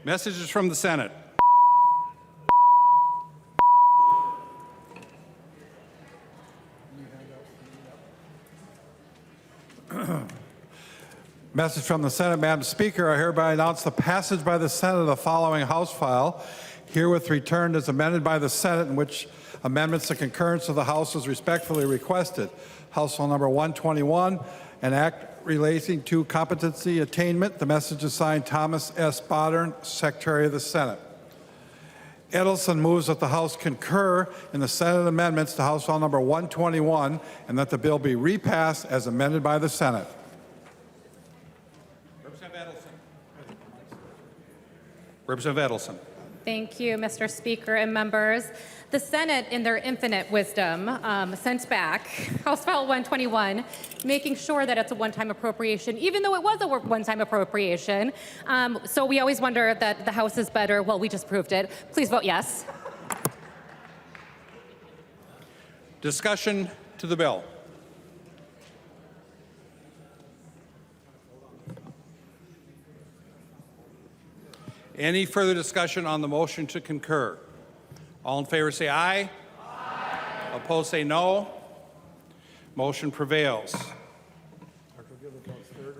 Messages from the Senate. Message from the Senate. Madam Speaker, I hereby announce the passage by the Senate of the following House file, herewith returned as amended by the Senate, in which amendments to concurrence of the House is respectfully requested. House File Number 121, an act relating to competency attainment. The message is signed Thomas S. Bodern, Secretary of the Senate. Edelson moves that the House concur in the Senate amendments to House File Number 121 and that the bill be repassed as amended by the Senate. Representative Edelson. Thank you, Mr. Speaker and members. The Senate, in their infinite wisdom, sent back House File 121, making sure that it's a one-time appropriation, even though it was a one-time appropriation. So we always wonder that the House is better. Well, we just proved it. Please vote yes. Discussion to the bill. Any further discussion on the motion to concur? All in favor say aye. Aye. Opposed say no. Motion prevails.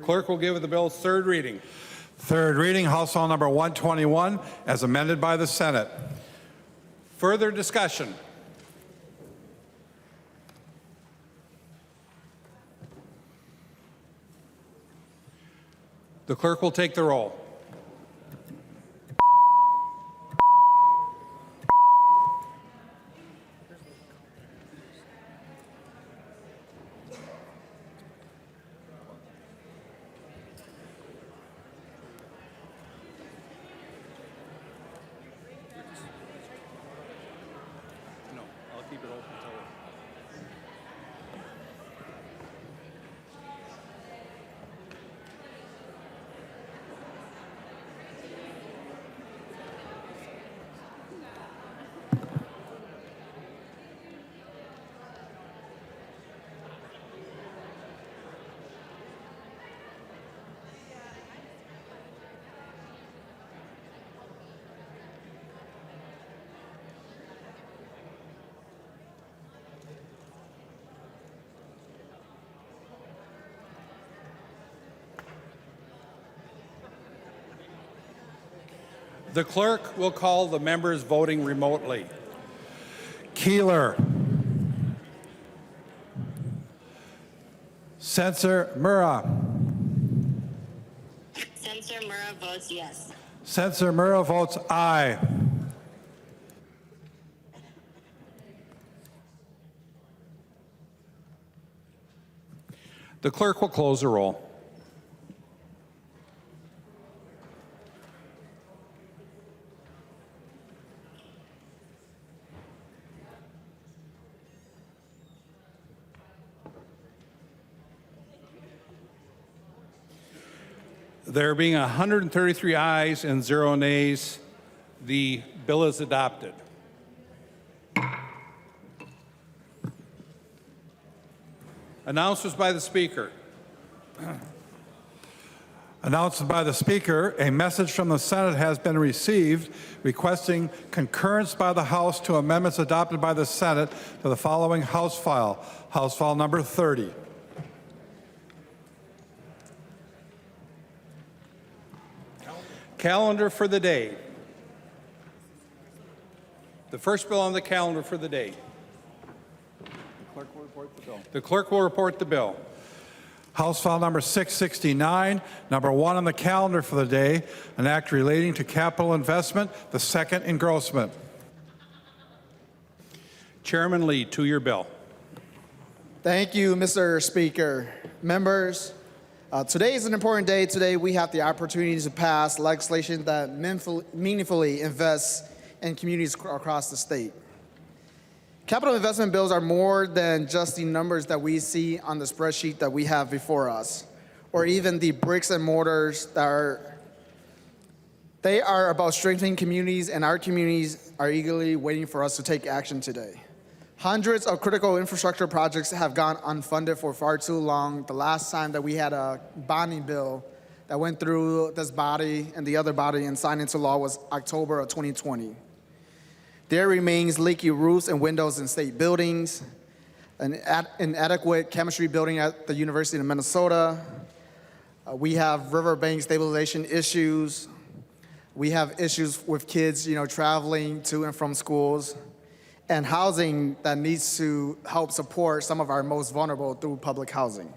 Clerk will give the bill's third reading. Third reading, House File Number 121, as amended by the Senate. Further discussion? The clerk will take the roll. The clerk will call the members voting remotely. Keeler. Censor Murrah. Censor Murrah votes yes. Censor Murrah votes aye. The clerk will close the roll. There being 133 ayes and 0 nays, the bill is adopted. Announcements by the Speaker. Announced by the Speaker, a message from the Senate has been received requesting concurrence by the House to amendments adopted by the Senate to the following House File, House File Number 30. Calendar for the day. The first bill on the calendar for the day. Clerk will report the bill. The clerk will report the bill. House File Number 669, number 1 on the calendar for the day, an act relating to capital investment, the second engrossment. Chairman Lee, to your bill. Thank you, Mr. Speaker. Members, today is an important day. Today we have the opportunity to pass legislation that meaningfully invests in communities across the state. Capital investment bills are more than just the numbers that we see on the spreadsheet that we have before us, or even the bricks and mortars they are about strengthening communities, and our communities are eagerly waiting for us to take action today. Hundreds of critical infrastructure projects have gone unfunded for far too long. The last time that we had a bonding bill that went through this body and the other body and signed into law was October of 2020. There remains leaky roofs and windows in state buildings, an inadequate chemistry building at the University of Minnesota. We have riverbank stabilization issues. We have issues with kids, traveling to and from schools, and housing that needs to help support some of our most vulnerable through public housing.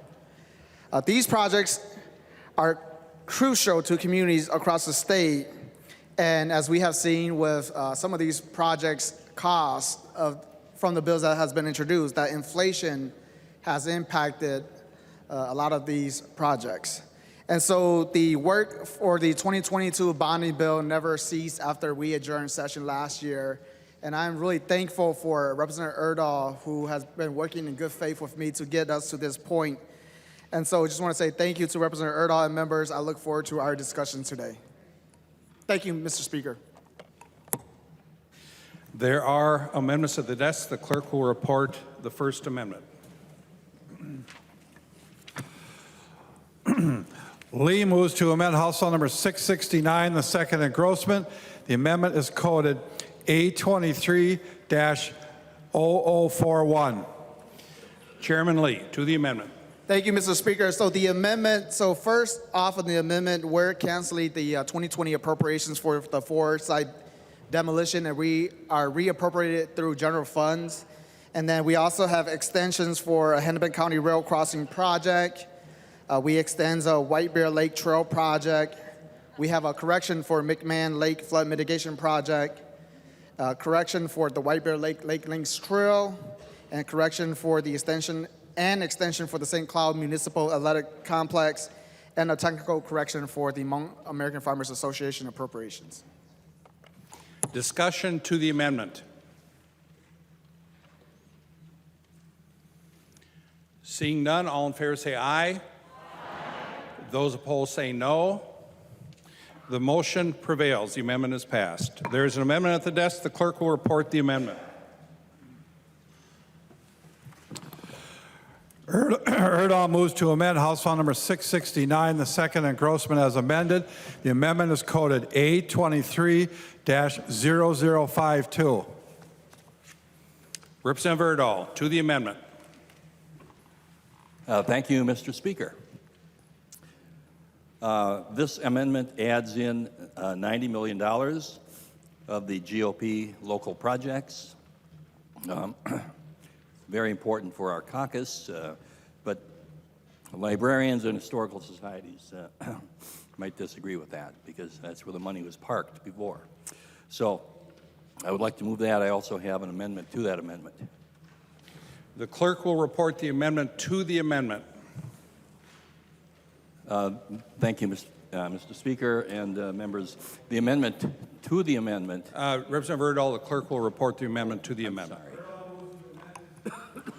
These projects are crucial to communities across the state, and as we have seen with some of these projects' costs from the bills that has been introduced, that inflation has impacted a lot of these projects. And so the work for the 2022 bonding bill never ceased after we adjourned session last year. And I'm really thankful for Representative Erdahl, who has been working in good faith with me to get us to this point. And so I just want to say thank you to Representative Erdahl and members. I look forward to our discussion today. Thank you, Mr. Speaker. There are amendments at the desk. The clerk will report the First Amendment. Lee moves to amend House File Number 669, the second engrossment. The amendment is coded A23-0041. Chairman Lee, to the amendment. Thank you, Mr. Speaker. So first off of the amendment, we're canceling the 2020 appropriations for the four-site demolition, and we are reappropriated through general funds. And then we also have extensions for a Hennepin County Rail Crossing project. We extend a White Bear Lake Trail project. We have a correction for McMahon Lake Flood Mitigation Project, correction for the White Bear Lake Links Trail, and correction for the extension for the St. Cloud Municipal Athletic Complex, and a technical correction for the American Farmers Association appropriations. Discussion to the amendment. Seeing none, all in favor say aye. Those opposed say no. The motion prevails. The amendment is passed. There is an amendment at the desk. The clerk will report the amendment. Erdahl moves to amend House File Number 669, the second engrossment as amended. The amendment is coded A23-0052. Representative Erdahl, to the amendment. Thank you, Mr. Speaker. This amendment adds in $90 million of the GOP local projects. Very important for our caucus, but librarians and historical societies might disagree with that because that's where the money was parked before. So I would like to move that. I also have an amendment to that amendment. The clerk will report the amendment to the amendment. Thank you, Mr. Speaker and members. The amendment to the amendment. Representative Erdahl, the clerk will report the amendment to the amendment.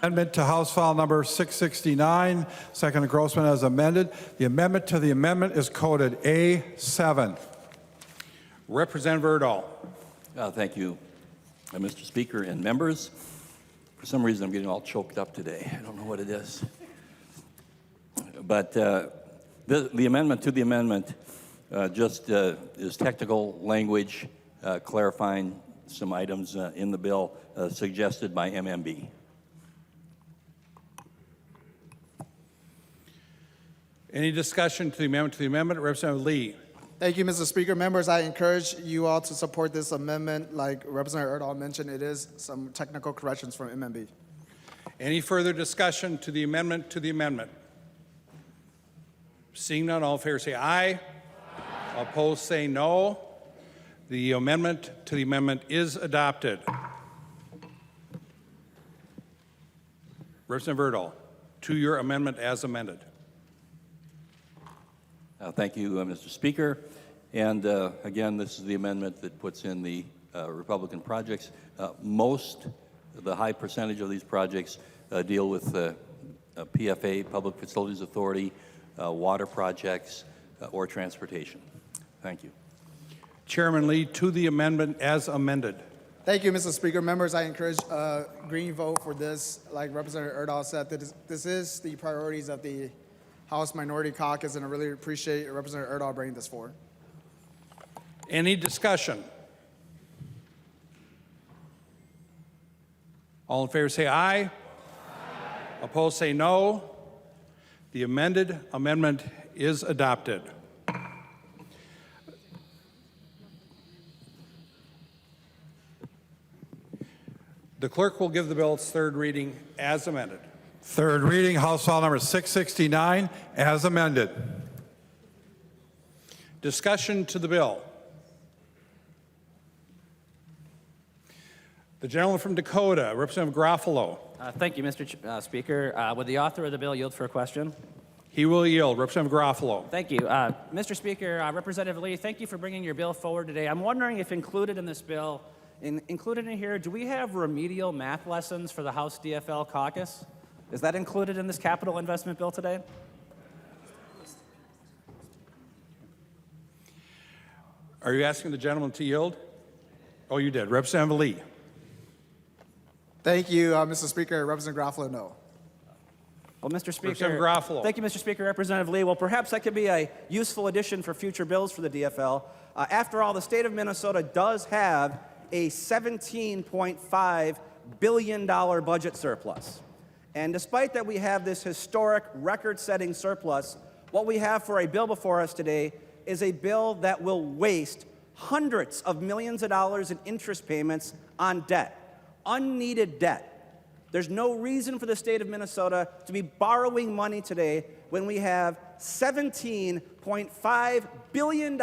Amendment to House File Number 669, second engrossment as amended. The amendment to the amendment is coded A7. Representative Erdahl. Thank you, Mr. Speaker and members. For some reason, I'm getting all choked up today. I don't know what it is. But the amendment to the amendment just is technical language clarifying some items in the bill suggested by MMB. Any discussion to the amendment? Representative Lee. Thank you, Mr. Speaker. Members, I encourage you all to support this amendment. Like Representative Erdahl mentioned, it is some technical corrections from MMB. Any further discussion to the amendment Seeing none, all in favor say aye. Opposed say no. The amendment to the amendment is adopted. Representative Erdahl, to your amendment as amended. Thank you, Mr. Speaker. And again, this is the amendment that puts in the Republican projects. The high percentage of these projects deal with PFA, Public Facilities Authority, water projects, or transportation. Thank you. Chairman Lee, to the amendment as amended. Thank you, Mr. Speaker. Members, I encourage a green vote for this. Like Representative Erdahl said, this is the priorities of the House Minority Caucus, and I really appreciate Representative Erdahl bringing this forward. Any discussion? All in favor say aye. Aye. Opposed say no. The amended amendment is adopted. The clerk will give the bill its third reading as amended. Third reading, House File Number 669, as amended. Discussion to the bill. The gentleman from Dakota, Representative Garofalo. Thank you, Mr. Speaker. Would the author of the bill yield for a question? He will yield. Representative Garofalo. Thank you. Mr. Speaker, Representative Lee, thank you for bringing your bill forward today. I'm wondering if included in this bill, included in here, do we have remedial math lessons for the House DFL caucus? Is that included in this capital investment bill today? Are you asking the gentleman to yield? Oh, you did. Representative Lee. Thank you, Mr. Speaker. Representative Garofalo, no. Well, Mr. Speaker, Representative Garofalo. Thank you, Mr. Speaker. Representative Lee, well, perhaps that could be a useful addition for future bills for the DFL. After all, the state of Minnesota does have a $17.5 billion budget surplus. And despite that we have this historic record-setting surplus, what we have for a bill before us today is a bill that will waste hundreds of millions of dollars in interest payments on debt, unneeded debt. There's no reason for the state of Minnesota to be borrowing money today when we have $17.5 billion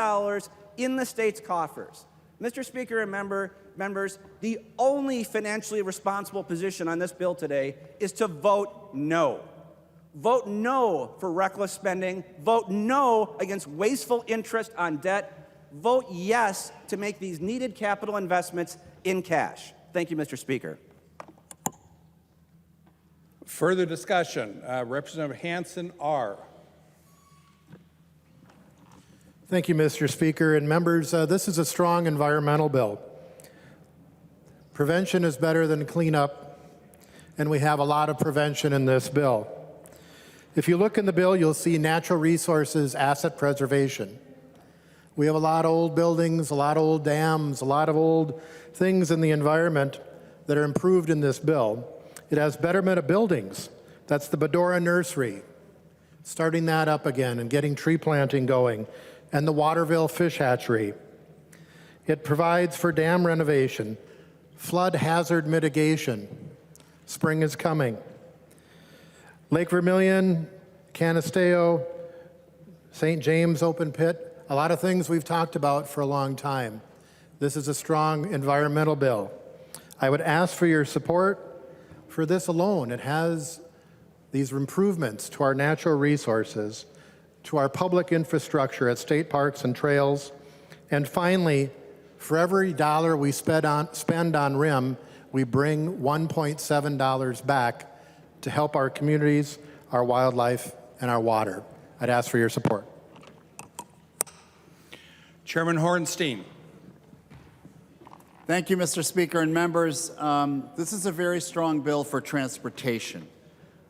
in the state's coffers. Mr. Speaker and members, the only financially responsible position on this bill today is to vote no. Vote no for reckless spending. Vote no against wasteful interest on debt. Vote yes to make these needed capital investments in cash. Thank you, Mr. Speaker. Further discussion. Representative Hansen R. Thank you, Mr. Speaker and members. This is a strong environmental bill. Prevention is better than cleanup, and we have a lot of prevention in this bill. If you look in the bill, you'll see natural resources asset preservation. We have a lot of old buildings, a lot of old dams, a lot of old things in the environment that are improved in this bill. It has betterment of buildings. That's the Bedora Nursery, starting that up again and getting tree planting going, and the Waterville Fish Hatchery. It provides for dam renovation, flood hazard mitigation. Spring is coming. Lake Vermilion, Canisteo, St. James open pit, a lot of things we've talked about for a long time. This is a strong environmental bill. I would ask for your support for this alone. It has these improvements to our natural resources, to our public infrastructure at state parks and trails, and finally, for every dollar we spend on RIM, we bring $1.7 back to help our communities, our wildlife, and our water. I'd ask for your support. Chairman Hornstein. Thank you, Mr. Speaker and members. This is a very strong bill for transportation.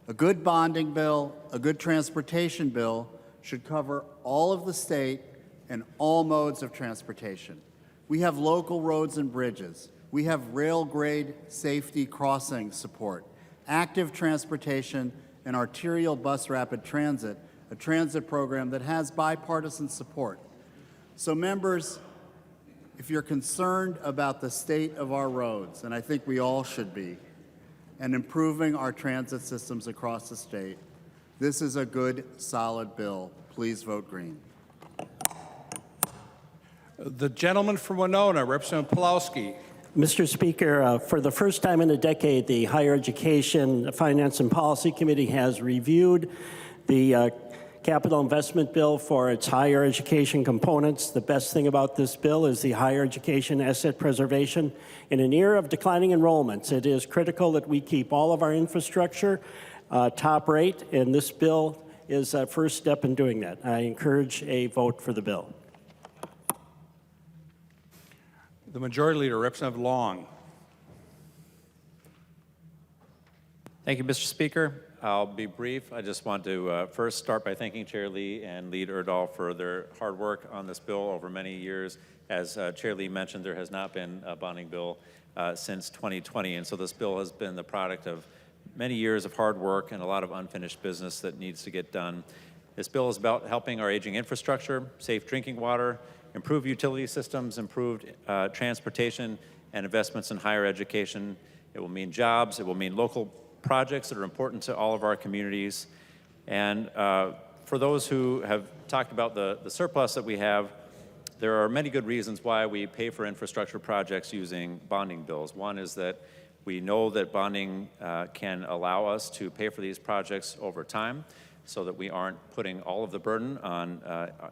A good bonding bill, a good transportation bill should cover all of the state and all modes of transportation. We have local roads and bridges. We have rail grade safety crossing support, active transportation, and arterial bus rapid transit, a transit program that has bipartisan support. So members, if you're concerned about the state of our roads, and I think we all should be, and improving our transit systems across the state, this is a good, solid bill. Please vote green. The gentleman from Winona, Representative Pulowski. Mr. Speaker, for the first time in a decade, the Higher Education Finance and Policy Committee has reviewed the capital investment bill for its higher education components. The best thing about this bill is the higher education asset preservation. In an era of declining enrollments, it is critical that we keep all of our infrastructure top rate, and this bill is a first step in doing that. I encourage a vote for the bill. The Majority Leader, Representative Long. Thank you, Mr. Speaker. I'll be brief. I just want to first start by thanking Chair Lee and Lead Erdahl for their hard work on this bill over many years. As Chair Lee mentioned, there has not been a bonding bill since 2020, and so this bill has been the product of many years of hard work and a lot of unfinished business that needs to get done. This bill is about helping our aging infrastructure, safe drinking water, improved utility systems, improved transportation, and investments in higher education. It will mean jobs. It will mean local projects that are important to all of our communities. And for those who have talked about the surplus that we have, there are many good reasons why we pay for infrastructure projects using bonding bills. One is that we know that bonding can allow us to pay for these projects over time so that we aren't putting all of the burden on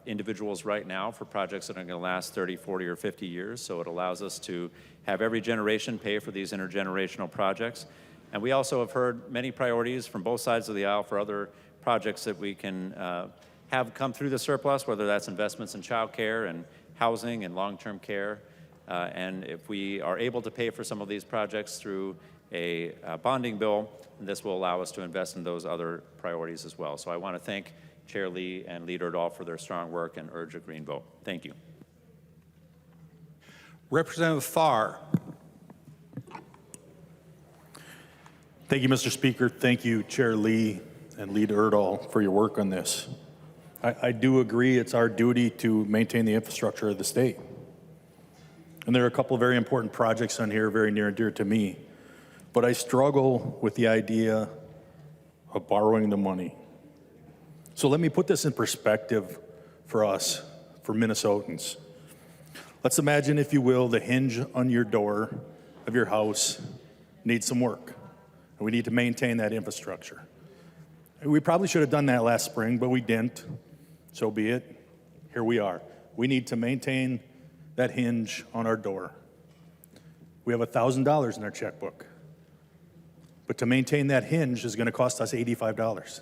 individuals right now for projects that are going to last 30, 40, or 50 years. So it allows us to have every generation pay for these intergenerational projects. And we also have heard many priorities from both sides of the aisle for other projects that we can have come through the surplus, whether that's investments in child care and housing and long-term care. And if we are able to pay for some of these projects through a bonding bill, this will allow us to invest in those other priorities as well. So I want to thank Chair Lee and Lead Erdahl for their strong work and urge a green vote. Thank you. Representative Farr. Thank you, Mr. Speaker. Thank you, Chair Lee and Lead Erdahl, for your work on this. I do agree it's our duty to maintain the infrastructure of the state. And there are a couple of very important projects on here, very near and dear to me. But I struggle with the idea of borrowing the money. So let me put this in perspective for us, for Minnesotans. Let's imagine, if you will, the hinge on your door of your house needs some work. And we need to maintain that infrastructure. We probably should have done that last spring, but we didn't. So be it. Here we are. We need to maintain that hinge on our door. We have $1,000 in our checkbook. But to maintain that hinge is going to cost us $85.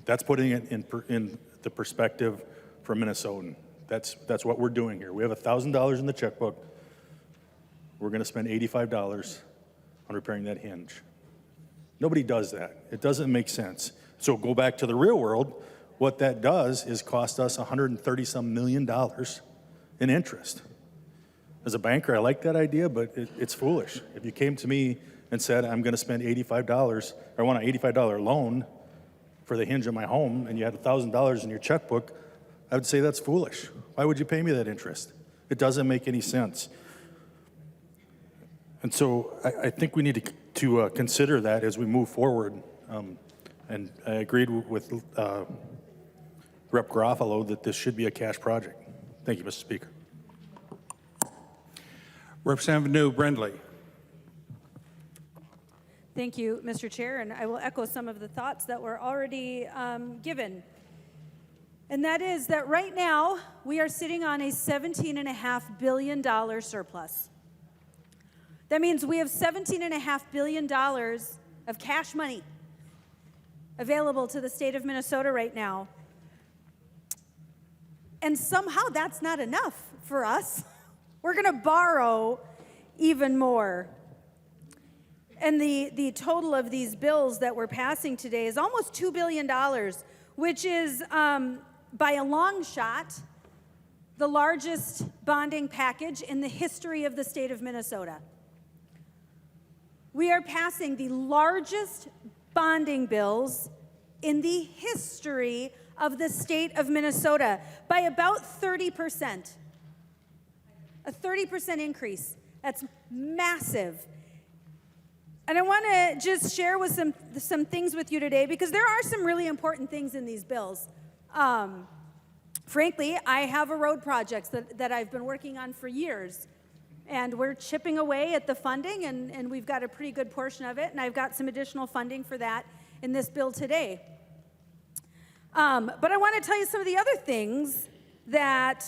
That's putting it in the perspective for a Minnesotan. That's what we're doing here. We have $1,000 in the checkbook. We're going to spend $85 on repairing that hinge. Nobody does that. It doesn't make sense. So go back to the real world. What that does is cost us $130-some million in interest. As a banker, I like that idea, but it's foolish. If you came to me and said, I'm going to spend $85, or I want an $85 loan for the hinge of my home, and you had $1,000 in your checkbook, I would say that's foolish. Why would you pay me that interest? It doesn't make any sense. And so I think we need to consider that as we move forward. And I agreed with Rep. Garofalo that this should be a cash project. Thank you, Mr. Speaker. Representative New Brindley. Thank you, Mr. Chair, and I will echo some of the thoughts that were already given. And that is that right now we are sitting on a $17.5 billion surplus. That means we have $17.5 billion of cash money available to the state of Minnesota right now. And somehow that's not enough for us. We're going to borrow even more. And the total of these bills that we're passing today is almost $2 billion, which is, by a long shot, the largest bonding package in the history of the state of Minnesota. We are passing the largest bonding bills in the history of the state of Minnesota by about 30%. A 30% increase. That's massive. And I want to just share with some things with you today, because there are some really important things in these bills. Frankly, I have a road project that I've been working on for years. And we're chipping away at the funding, and we've got a pretty good portion of it, and I've got some additional funding for that in this bill today. But I want to tell you some of the other things that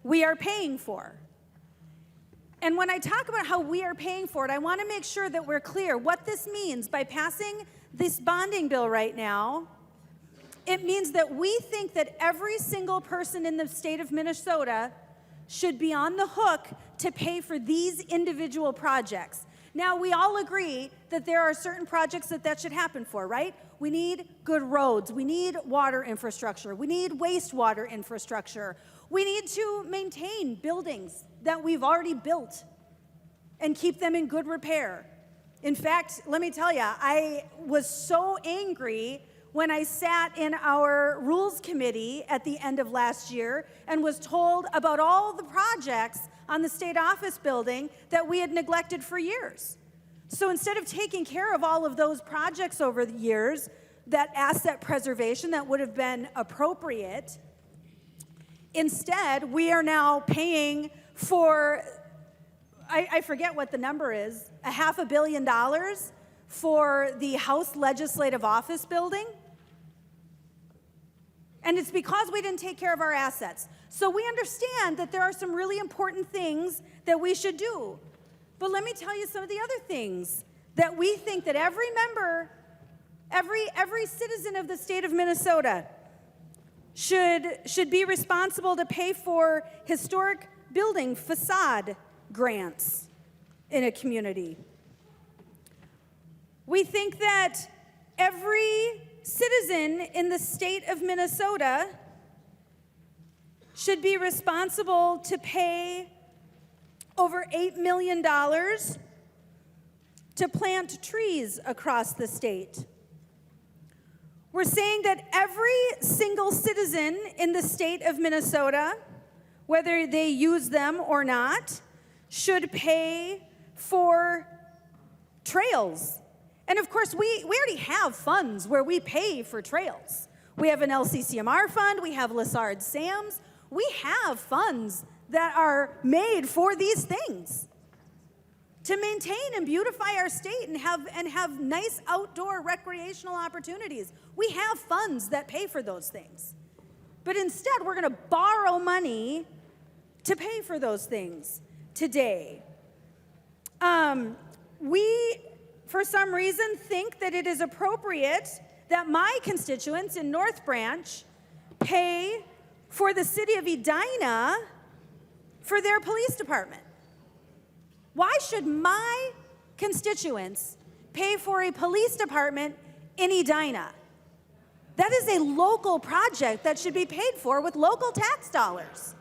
we are paying for. And when I talk about how we are paying for it, I want to make sure that we're clear what this means. By passing this bonding bill right now, it means that we think that every single person in the state of Minnesota should be on the hook to pay for these individual projects. Now, we all agree that there are certain projects that should happen for, right? We need good roads. We need water infrastructure. We need wastewater infrastructure. We need to maintain buildings that we've already built and keep them in good repair. In fact, let me tell you, I was so angry when I sat in our Rules Committee at the end of last year and was told about all the projects on the state office building that we had neglected for years. So instead of taking care of all of those projects over the years, that asset preservation that would have been appropriate, instead we are now paying for, I forget what the number is, $500 million for the House Legislative Office building. And it's because we didn't take care of our assets. So we understand that there are some really important things that we should do. But let me tell you some of the other things that we think that every member, every citizen of the state of Minnesota should be responsible to pay for historic building facade grants in a community. We think that every citizen in the state of Minnesota should be responsible to pay over $8 million to plant trees across the state. We're saying that every single citizen in the state of Minnesota, whether they use them or not, should pay for trails. And of course, we already have funds where we pay for trails. We have an LCCMR fund, we have Lessard Sams. We have funds that are made for these things to maintain and beautify our state and have nice outdoor recreational opportunities. We have funds that pay for those things. But instead, we're going to borrow money to pay for those things today. We, for some reason, think that it is appropriate that my constituents in North Branch pay for the city of Edina for their police department. Why should my constituents pay for a police department in Edina? That is a local project that should be paid for with local tax dollars.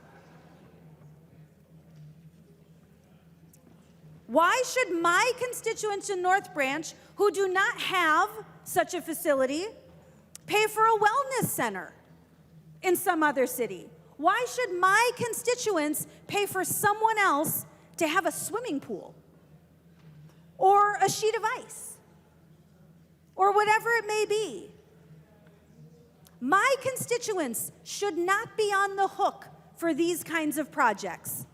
Why should my constituents in North Branch, who do not have such a facility, pay for a wellness center in some other city? Why should my constituents pay for someone else to have a swimming pool or a sheet of ice or whatever it may be? My constituents should not be on the hook for these kinds of projects.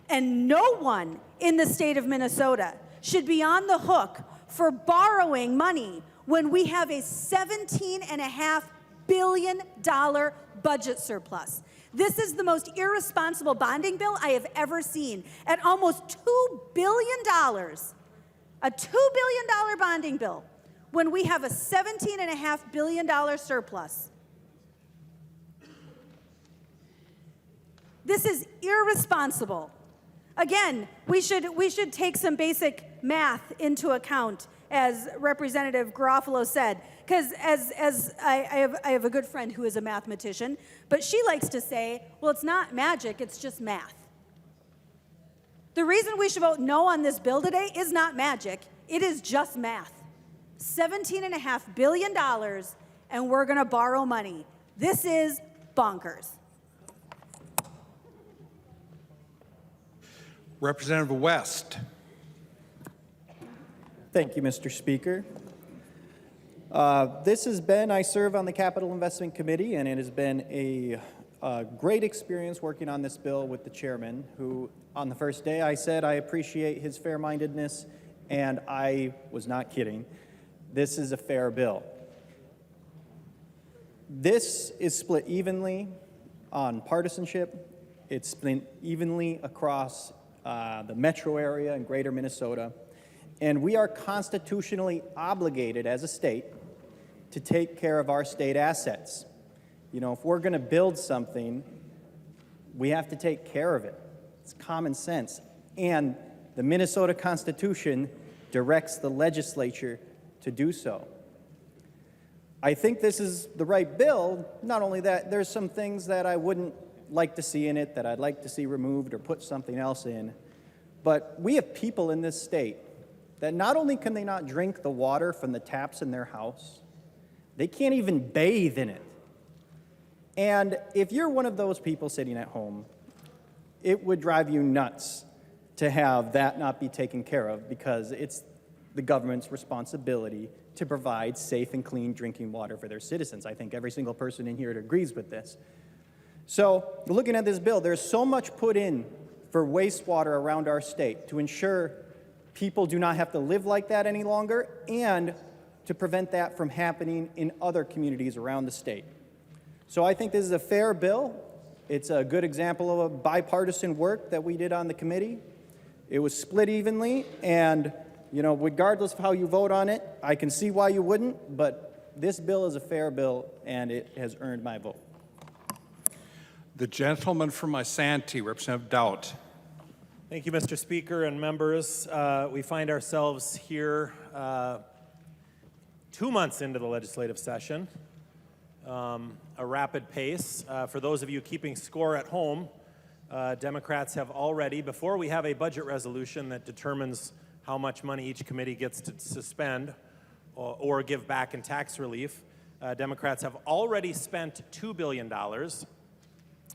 And no one in the state of Minnesota should be on the hook for borrowing money when we have a $17.5 billion budget surplus. This is the most irresponsible bonding bill I have ever seen. At almost $2 billion, a $2 billion bonding bill, when we have a $17.5 billion surplus. This is irresponsible. Again, we should take some basic math into account, as Representative Garofalo said, because as I have a good friend who is a mathematician, but she likes to say, well, it's not magic, it's just math. The reason we should vote no on this bill today is not magic, it is just math. $17.5 billion, and we're going to borrow money. This is bonkers. Representative West. Thank you, Mr. Speaker. I serve on the Capital Investment Committee, and it has been a great experience working on this bill with the chairman, who on the first day I said I appreciate his fair-mindedness, and I was not kidding. This is a fair bill. This is split evenly on partisanship. It's split evenly across the metro area and greater Minnesota. And we are constitutionally obligated as a state to take care of our state assets. You know, if we're going to build something, we have to take care of it. It's common sense. And the Minnesota Constitution directs the legislature to do so. I think this is the right bill. Not only that, there's some things that I wouldn't like to see in it that I'd like to see removed or put something else in. But we have people in this state that not only can they not drink the water from the taps in their house, they can't even bathe in it. And if you're one of those people sitting at home, it would drive you nuts to have that not be taken care of, because it's the government's responsibility to provide safe and clean drinking water for their citizens. I think every single person in here agrees with this. So looking at this bill, there's so much put in for wastewater around our state to ensure people do not have to live like that any longer, and to prevent that from happening in other communities around the state. So I think this is a fair bill. It's a good example of a bipartisan work that we did on the committee. It was split evenly, and regardless of how you vote on it, I can see why you wouldn't, but this bill is a fair bill, and it has earned my vote. The gentleman from Isanti, Representative Dowd. Thank you, Mr. Speaker and members. We find ourselves here 2 months into the legislative session, a rapid pace. For those of you keeping score at home, Democrats have already, before we have a budget resolution that determines how much money each committee gets to suspend or give back in tax relief, Democrats have already spent $2 billion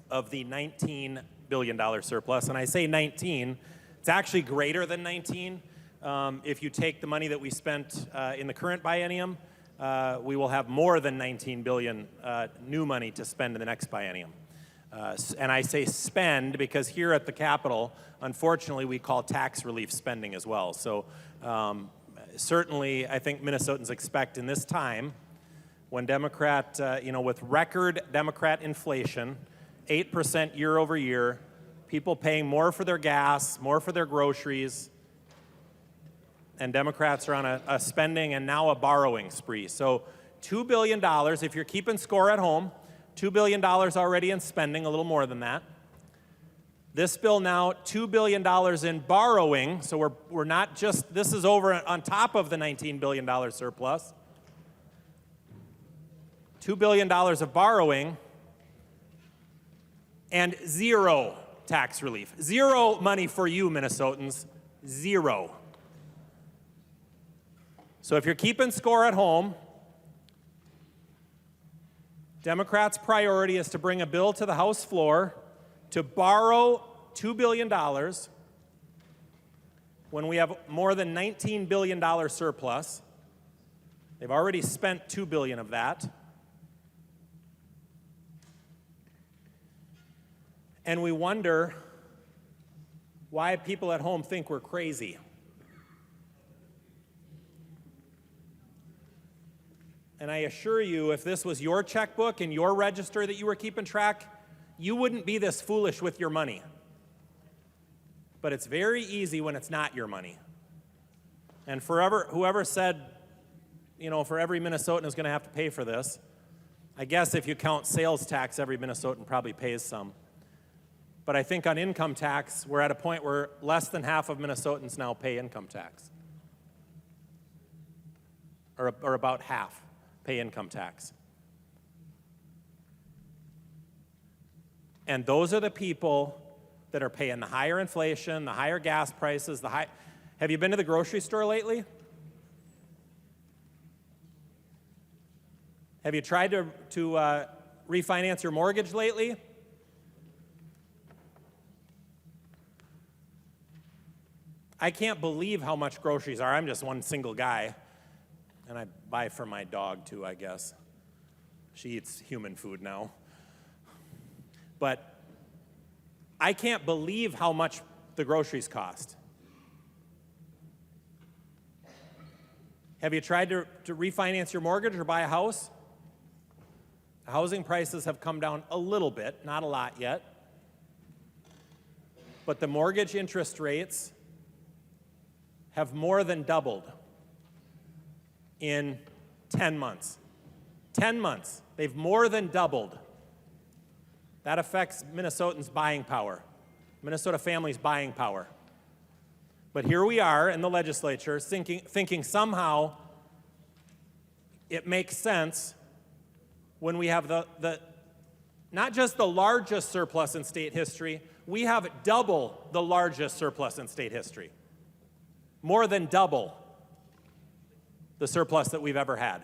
of the $19 billion surplus. And I say 19, it's actually greater than 19. If you take the money that we spent in the current biennium, we will have more than 19 billion new money to spend in the next biennium. And I say spend because here at the Capitol, unfortunately, we call tax relief spending as well. So certainly, I think Minnesotans expect in this time, when Democrat, with record Democrat inflation, 8% year over year, people paying more for their gas, more for their groceries, and Democrats are on a spending and now a borrowing spree. So $2 billion, if you're keeping score at home, $2 billion already in spending, a little more than that. This bill now, $2 billion in borrowing, so we're not just, this is over on top of the $19 billion surplus. $2 billion of borrowing and zero tax relief. Zero money for you, Minnesotans, zero. So if you're keeping score at home, Democrats' priority is to bring a bill to the House floor to borrow $2 billion when we have more than $19 billion surplus. They've already spent $2 billion of that. And we wonder why people at home think we're crazy. And I assure you, if this was your checkbook and your register that you were keeping track, you wouldn't be this foolish with your money. But it's very easy when it's not your money. And whoever said, for every Minnesotan is going to have to pay for this, I guess if you count sales tax, every Minnesotan probably pays some. But I think on income tax, we're at a point where less than half of Minnesotans now pay income tax. Or about half pay income tax. And those are the people that are paying the higher inflation, the higher gas prices, Have you been to the grocery store lately? Have you tried to refinance your mortgage lately? I can't believe how much groceries are. I'm just one single guy. And I buy for my dog, too, I guess. She eats human food now. But I can't believe how much the groceries cost. Have you tried to refinance your mortgage or buy a house? Housing prices have come down a little bit, not a lot yet. But the mortgage interest rates have more than doubled in 10 months. 10 months, they've more than doubled. That affects Minnesotans' buying power, Minnesota families' buying power. But here we are in the legislature thinking somehow it makes sense when we have not just the largest surplus in state history, we have double the largest surplus in state history. More than double the surplus that we've ever had.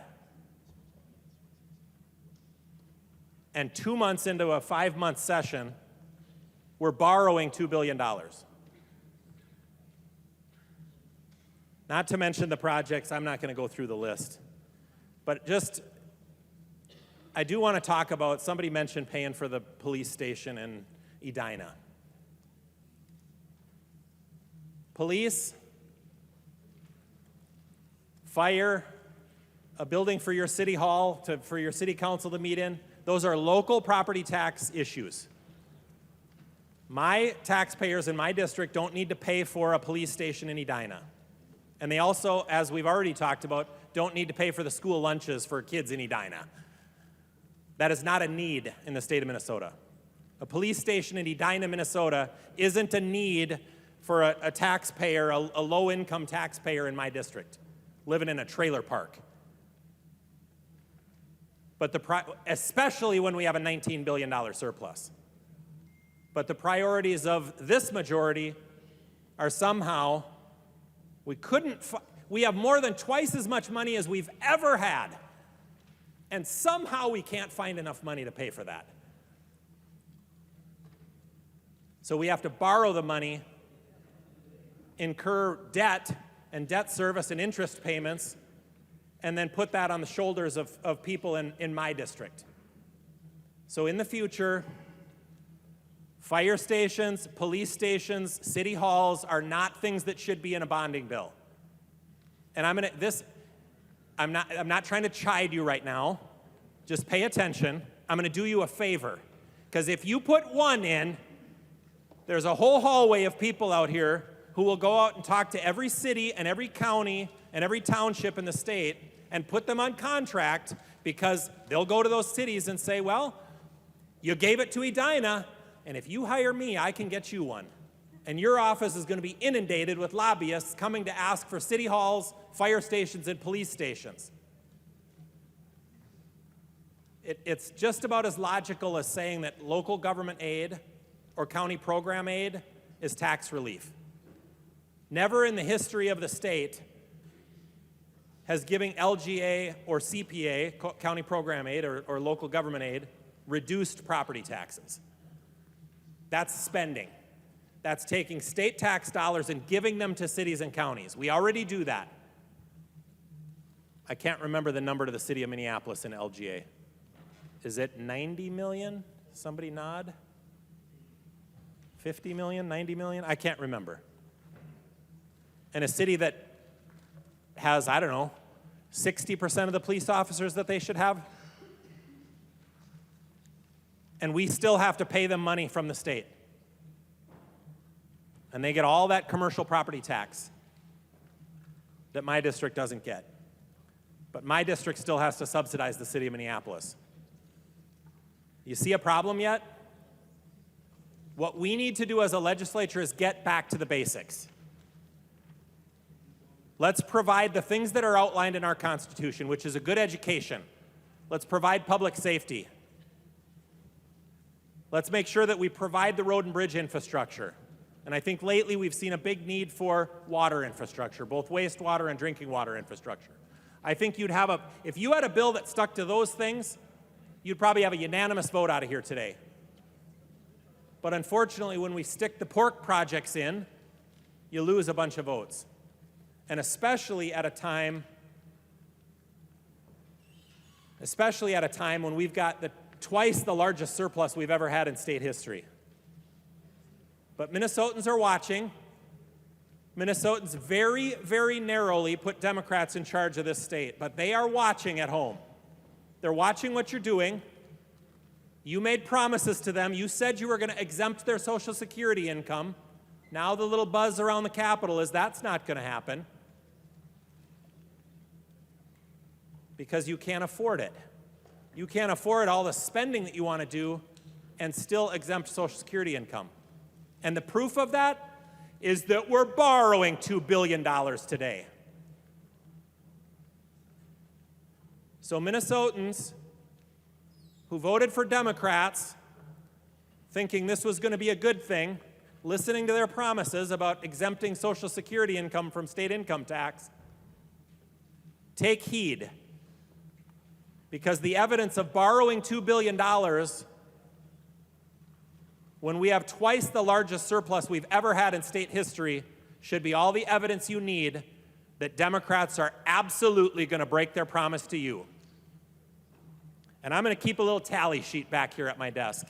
And 2 months into a 5-month session, we're borrowing $2 billion. Not to mention the projects, I'm not going to go through the list. But I do want to talk about, somebody mentioned paying for the police station in Edina. Police, fire, a building for your city hall, for your city council to meet in, those are local property tax issues. My taxpayers in my district don't need to pay for a police station in Edina. And they also, as we've already talked about, don't need to pay for the school lunches for kids in Edina. That is not a need in the state of Minnesota. A police station in Edina, Minnesota isn't a need for a taxpayer, a low-income taxpayer in my district, living in a trailer park. But especially when we have a $19 billion surplus. But the priorities of this majority are somehow, we have more than twice as much money as we've ever had, and somehow we can't find enough money to pay for that. So we have to borrow the money, incur debt and debt service and interest payments, and then put that on the shoulders of people in my district. So in the future, fire stations, police stations, city halls are not things that should be in a bonding bill. And I'm not trying to chide you right now. Just pay attention. I'm going to do you a favor. Because if you put one in, there's a whole hallway of people out here who will go out and talk to every city and every county and every township in the state and put them on contract, because they'll go to those cities and say, well, you gave it to Edina, and if you hire me, I can get you one. And your office is going to be inundated with lobbyists coming to ask for city halls, fire stations, and police stations. It's just about as logical as saying that local government aid or county program aid is tax relief. Never in the history of the state has giving LGA or CPA, county program aid or local government aid, reduced property taxes. That's spending. That's taking state tax dollars and giving them to cities and counties. We already do that. I can't remember the number to the city of Minneapolis in LGA. Is it 90 million? Somebody nod? 50 million, 90 million? I can't remember. And a city that has, 60% of the police officers that they should have, and we still have to pay them money from the state. And they get all that commercial property tax that my district doesn't get. But my district still has to subsidize the city of Minneapolis. You see a problem yet? What we need to do as a legislature is get back to the basics. Let's provide the things that are outlined in our Constitution, which is a good education. Let's provide public safety. Let's make sure that we provide the road and bridge infrastructure. And I think lately we've seen a big need for water infrastructure, both wastewater and drinking water infrastructure. I think if you had a bill that stuck to those things, you'd probably have a unanimous vote out of here today. But unfortunately, when we stick the pork projects in, you lose a bunch of votes. And especially at a time when we've got twice the largest surplus we've ever had in state history. But Minnesotans are watching. Minnesotans very, very narrowly put Democrats in charge of this state, but they are watching at home. They're watching what you're doing. You made promises to them. You said you were going to exempt their Social Security income. Now the little buzz around the Capitol is that's not going to happen because you can't afford it. You can't afford all the spending that you want to do and still exempt Social Security income. And the proof of that is that we're borrowing $2 billion today. So Minnesotans who voted for Democrats, thinking this was going to be a good thing, listening to their promises about exempting Social Security income from state income tax, take heed, because the evidence of borrowing $2 billion when we have twice the largest surplus we've ever had in state history should be all the evidence you need that Democrats are absolutely going to break their promise to you. And I'm going to keep a little tally sheet back here at my desk.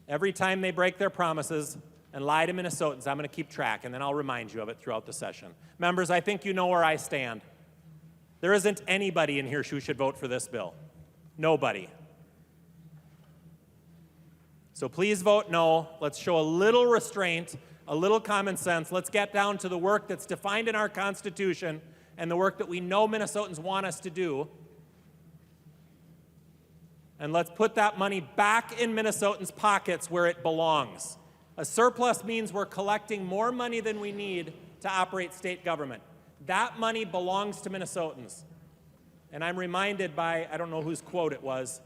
Every time they break their promises and lie to Minnesotans, I'm going to keep track, and then I'll remind you of it throughout the session. Members, I think you know where I stand. There isn't anybody in here who should vote for this bill. Nobody. So please vote no. Let's show a little restraint, a little common sense. Let's get down to the work that's defined in our Constitution and the work that we know Minnesotans want us to do. And let's put that money back in Minnesotans' pockets where it belongs. A surplus means we're collecting more money than we need to operate state government. That money belongs to Minnesotans. And I'm reminded by, I don't know whose quote it was,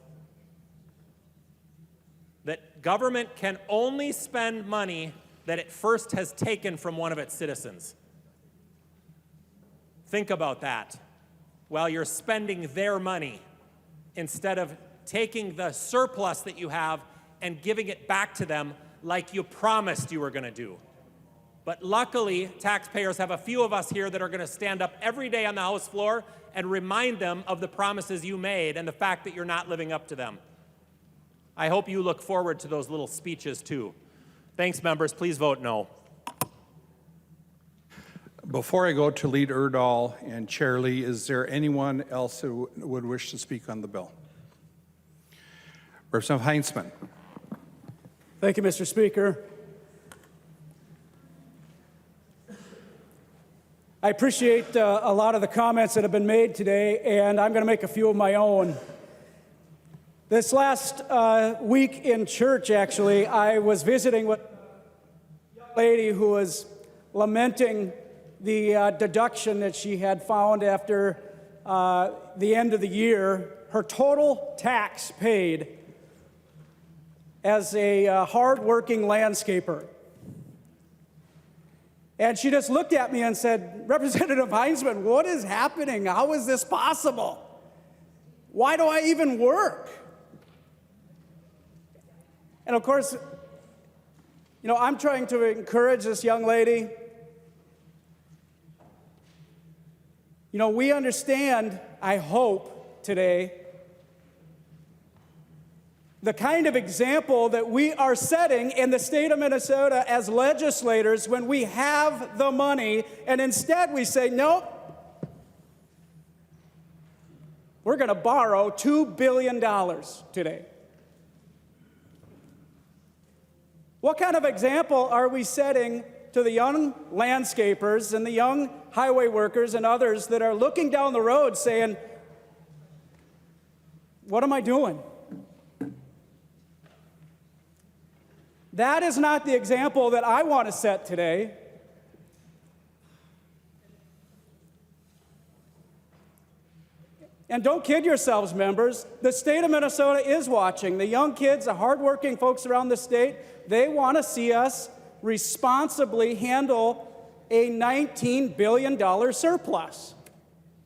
that government can only spend money that it first has taken from one of its citizens. Think about that while you're spending their money instead of taking the surplus that you have and giving it back to them like you promised you were going to do. But luckily, taxpayers have a few of us here that are going to stand up every day on the House floor and remind them of the promises you made and the fact that you're not living up to them. I hope you look forward to those little speeches, too. Thanks, members. Please vote no. Before I go to Lead Erdahl and Chair Lee, is there anyone else who would wish to speak on the bill? Representative Heinzman. Thank you, Mr. Speaker. I appreciate a lot of the comments that have been made today, and I'm going to make a few of my own. This last week in church, actually, I was visiting with a young lady who was lamenting the deduction that she had found after the end of the year. Her total tax paid as a hard-working landscaper. And she just looked at me and said, Representative Heinzman, what is happening? How is this possible? Why do I even work? And of course, you know, I'm trying to encourage this young lady. You know, we understand, I hope, today, the kind of example that we are setting in the state of Minnesota as legislators when we have the money, and instead we say, nope, we're going to borrow $2 billion today. What kind of example are we setting to the young landscapers and the young highway workers and others that are looking down the road saying, what am I doing? That is not the example that I want to set today. And don't kid yourselves, members. The state of Minnesota is watching. The young kids, the hardworking folks around the state, they want to see us responsibly handle a $19 billion surplus.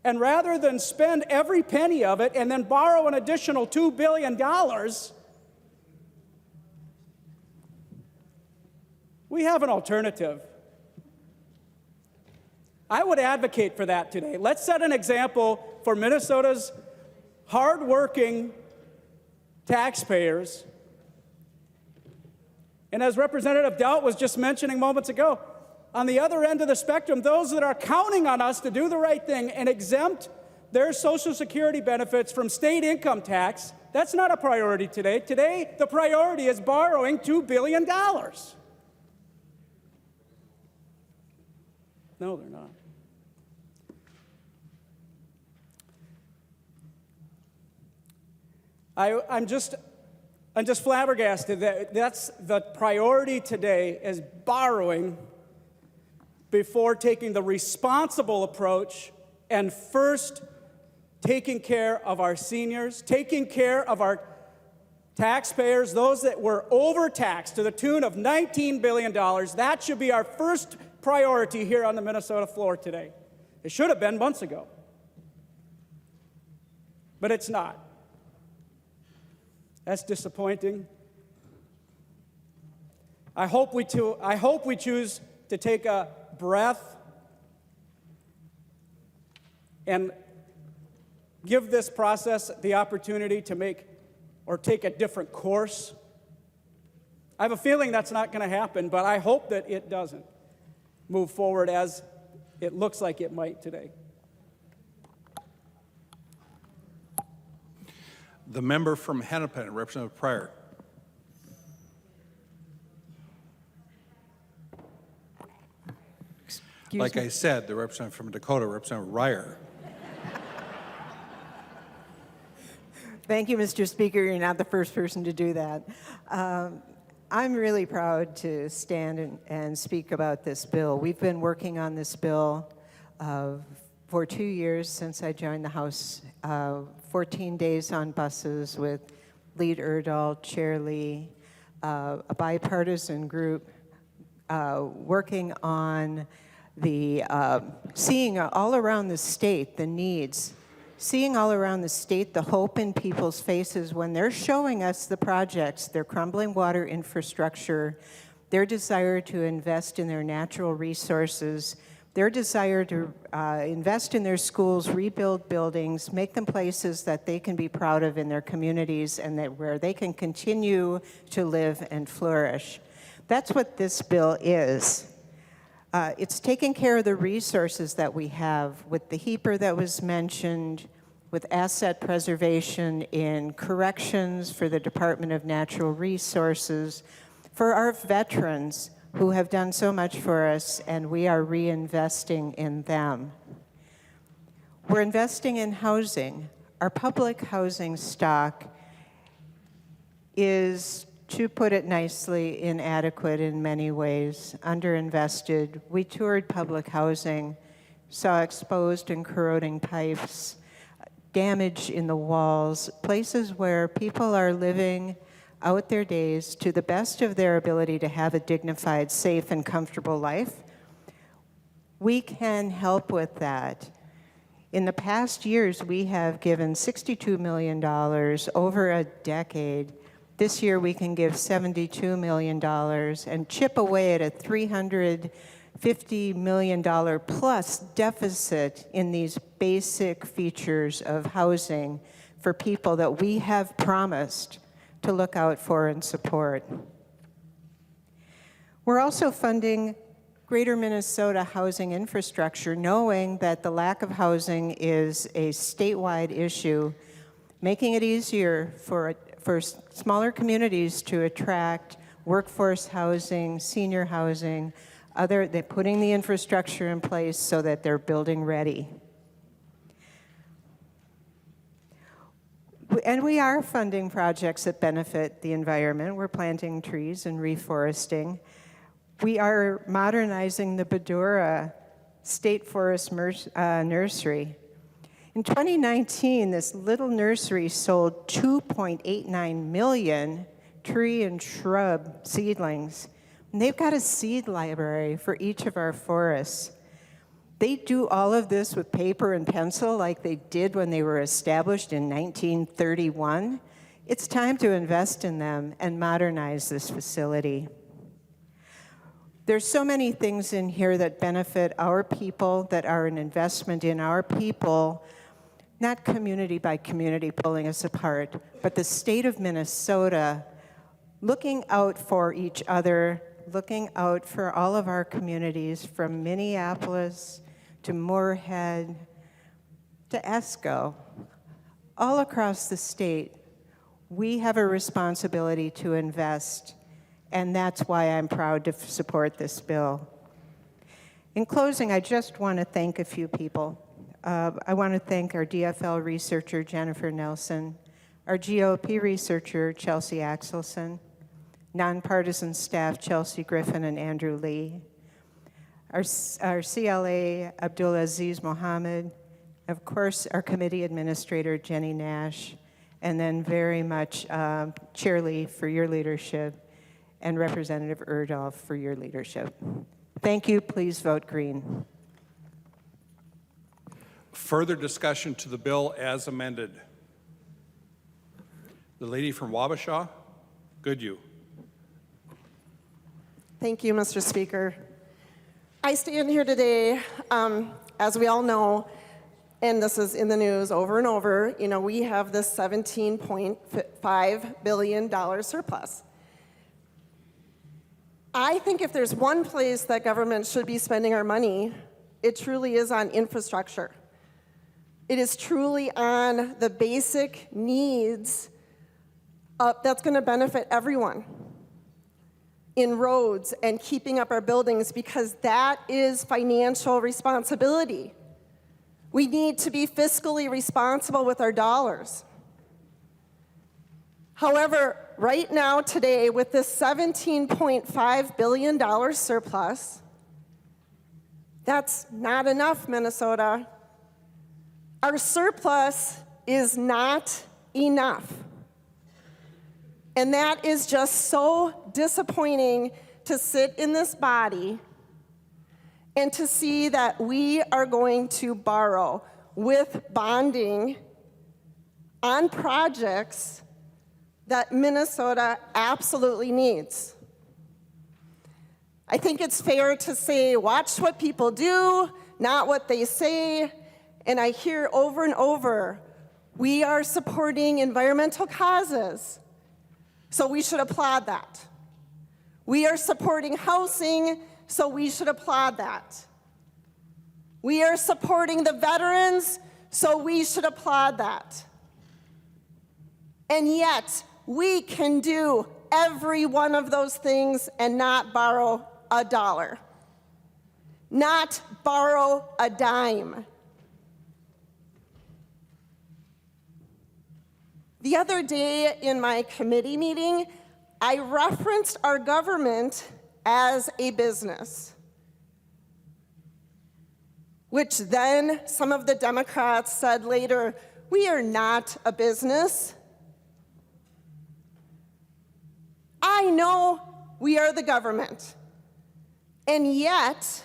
And rather than spend every penny of it and then borrow an additional $2 billion, we have an alternative. I would advocate for that today. Let's set an example for Minnesota's hardworking taxpayers. And as Representative Dowd was just mentioning moments ago, on the other end of the spectrum, those that are counting on us to do the right thing and exempt their Social Security benefits from state income tax, that's not a priority today. Today, the priority is borrowing $2 billion. No, they're not. I'm just flabbergasted that that's the priority today is borrowing before taking the responsible approach and first taking care of our seniors, taking care of our taxpayers, those that were overtaxed to the tune of $19 billion. That should be our first priority here on the Minnesota floor today. It should have been months ago, but it's not. That's disappointing. I hope we choose to take a breath and give this process the opportunity to make or take a different course. I have a feeling that's not going to happen, but I hope that it doesn't move forward as it looks like it might today. The member from Hennepin, Representative Pryor. Like I said, the representative from Dakota, Representative Ryer. Thank you, Mr. Speaker. You're not the first person to do that. I'm really proud to stand and speak about this bill. We've been working on this bill for 2 years since I joined the House, 14 days on buses with Lead Erdahl, Chair Lee, a bipartisan group working on the seeing all around the state the needs, seeing all around the state the hope in people's faces when they're showing us the projects, their crumbling water infrastructure, their desire to invest in their natural resources, their desire to invest in their schools, rebuild buildings, make them places that they can be proud of in their communities and that where they can continue to live and flourish. That's what this bill is. It's taking care of the resources that we have with the HEAPR that was mentioned, with asset preservation in corrections for the Department of Natural Resources, for our veterans who have done so much for us, and we are reinvesting in them. We're investing in housing. Our public housing stock is, to put it nicely, inadequate in many ways, underinvested. We toured public housing, saw exposed and corroding pipes, damage in the walls, places where people are living out their days to the best of their ability to have a dignified, safe, and comfortable life. We can help with that. In the past years, we have given $62 million over a decade. This year, we can give $72 million and chip away at a $350 million plus deficit in these basic features of housing for people that we have promised to look out for and support. We're also funding Greater Minnesota housing infrastructure, knowing that the lack of housing is a statewide issue, making it easier for smaller communities to attract workforce housing, senior housing, they're putting the infrastructure in place so that they're building ready. And we are funding projects that benefit the environment. We're planting trees and reforesting. We are modernizing the Bedura State Forest Nursery. In 2019, this little nursery sold 2.89 million tree and shrub seedlings. And they've got a seed library for each of our forests. They do all of this with paper and pencil like they did when they were established in 1931. It's time to invest in them and modernize this facility. There's so many things in here that benefit our people, that are an investment in our people, not community by community pulling us apart, but the state of Minnesota looking out for each other, looking out for all of our communities from Minneapolis to Moorhead to Esco. All across the state, we have a responsibility to invest, and that's why I'm proud to support this bill. In closing, I just want to thank a few people. I want to thank our DFL researcher, Jennifer Nelson, our GOP researcher, Chelsea Axelson, nonpartisan staff, Chelsea Griffin and Andrew Lee, our CLA, Abdulaziz Mohammed, of course, our committee administrator, Jenny Nash, and then very much Chair Lee for your leadership and Representative Erdahl for your leadership. Thank you. Please vote green. Further discussion to the bill as amended. The lady from Wabasha, Goodhue. Thank you, Mr. Speaker. I stand here today, as we all know, and this is in the news over and over, we have this $17.5 billion surplus. I think if there's one place that government should be spending our money, it truly is on infrastructure. It is truly on the basic needs that's going to benefit everyone in roads and keeping up our buildings, because that is financial responsibility. We need to be fiscally responsible with our dollars. However, right now, today, with this $17.5 billion surplus, that's not enough, Minnesota. Our surplus is not enough. And that is just so disappointing to sit in this body and to see that we are going to borrow with bonding on projects that Minnesota absolutely needs. I think it's fair to say, watch what people do, not what they say. And I hear over and over, we are supporting environmental causes, so we should applaud that. We are supporting housing, so we should applaud that. We are supporting the veterans, so we should applaud that. And yet, we can do every one of those things and not borrow a dollar, not borrow a dime. The other day in my committee meeting, I referenced our government as a business, which then some of the Democrats said later, we are not a business. I know we are the government, and yet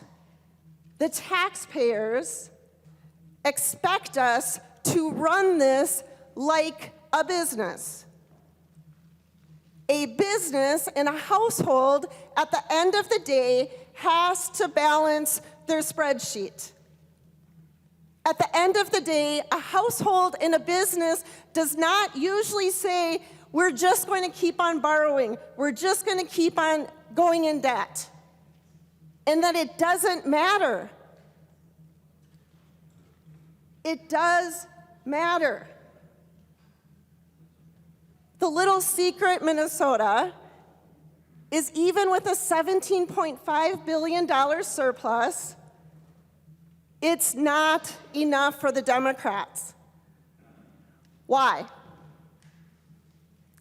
the taxpayers expect us to run this like a business. A business and a household at the end of the day has to balance their spreadsheet. At the end of the day, a household and a business does not usually say, we're just going to keep on borrowing, we're just going to keep on going in debt, and that it doesn't matter. It does matter. The little secret, Minnesota, is even with a $17.5 billion surplus, it's not enough for the Democrats. Why?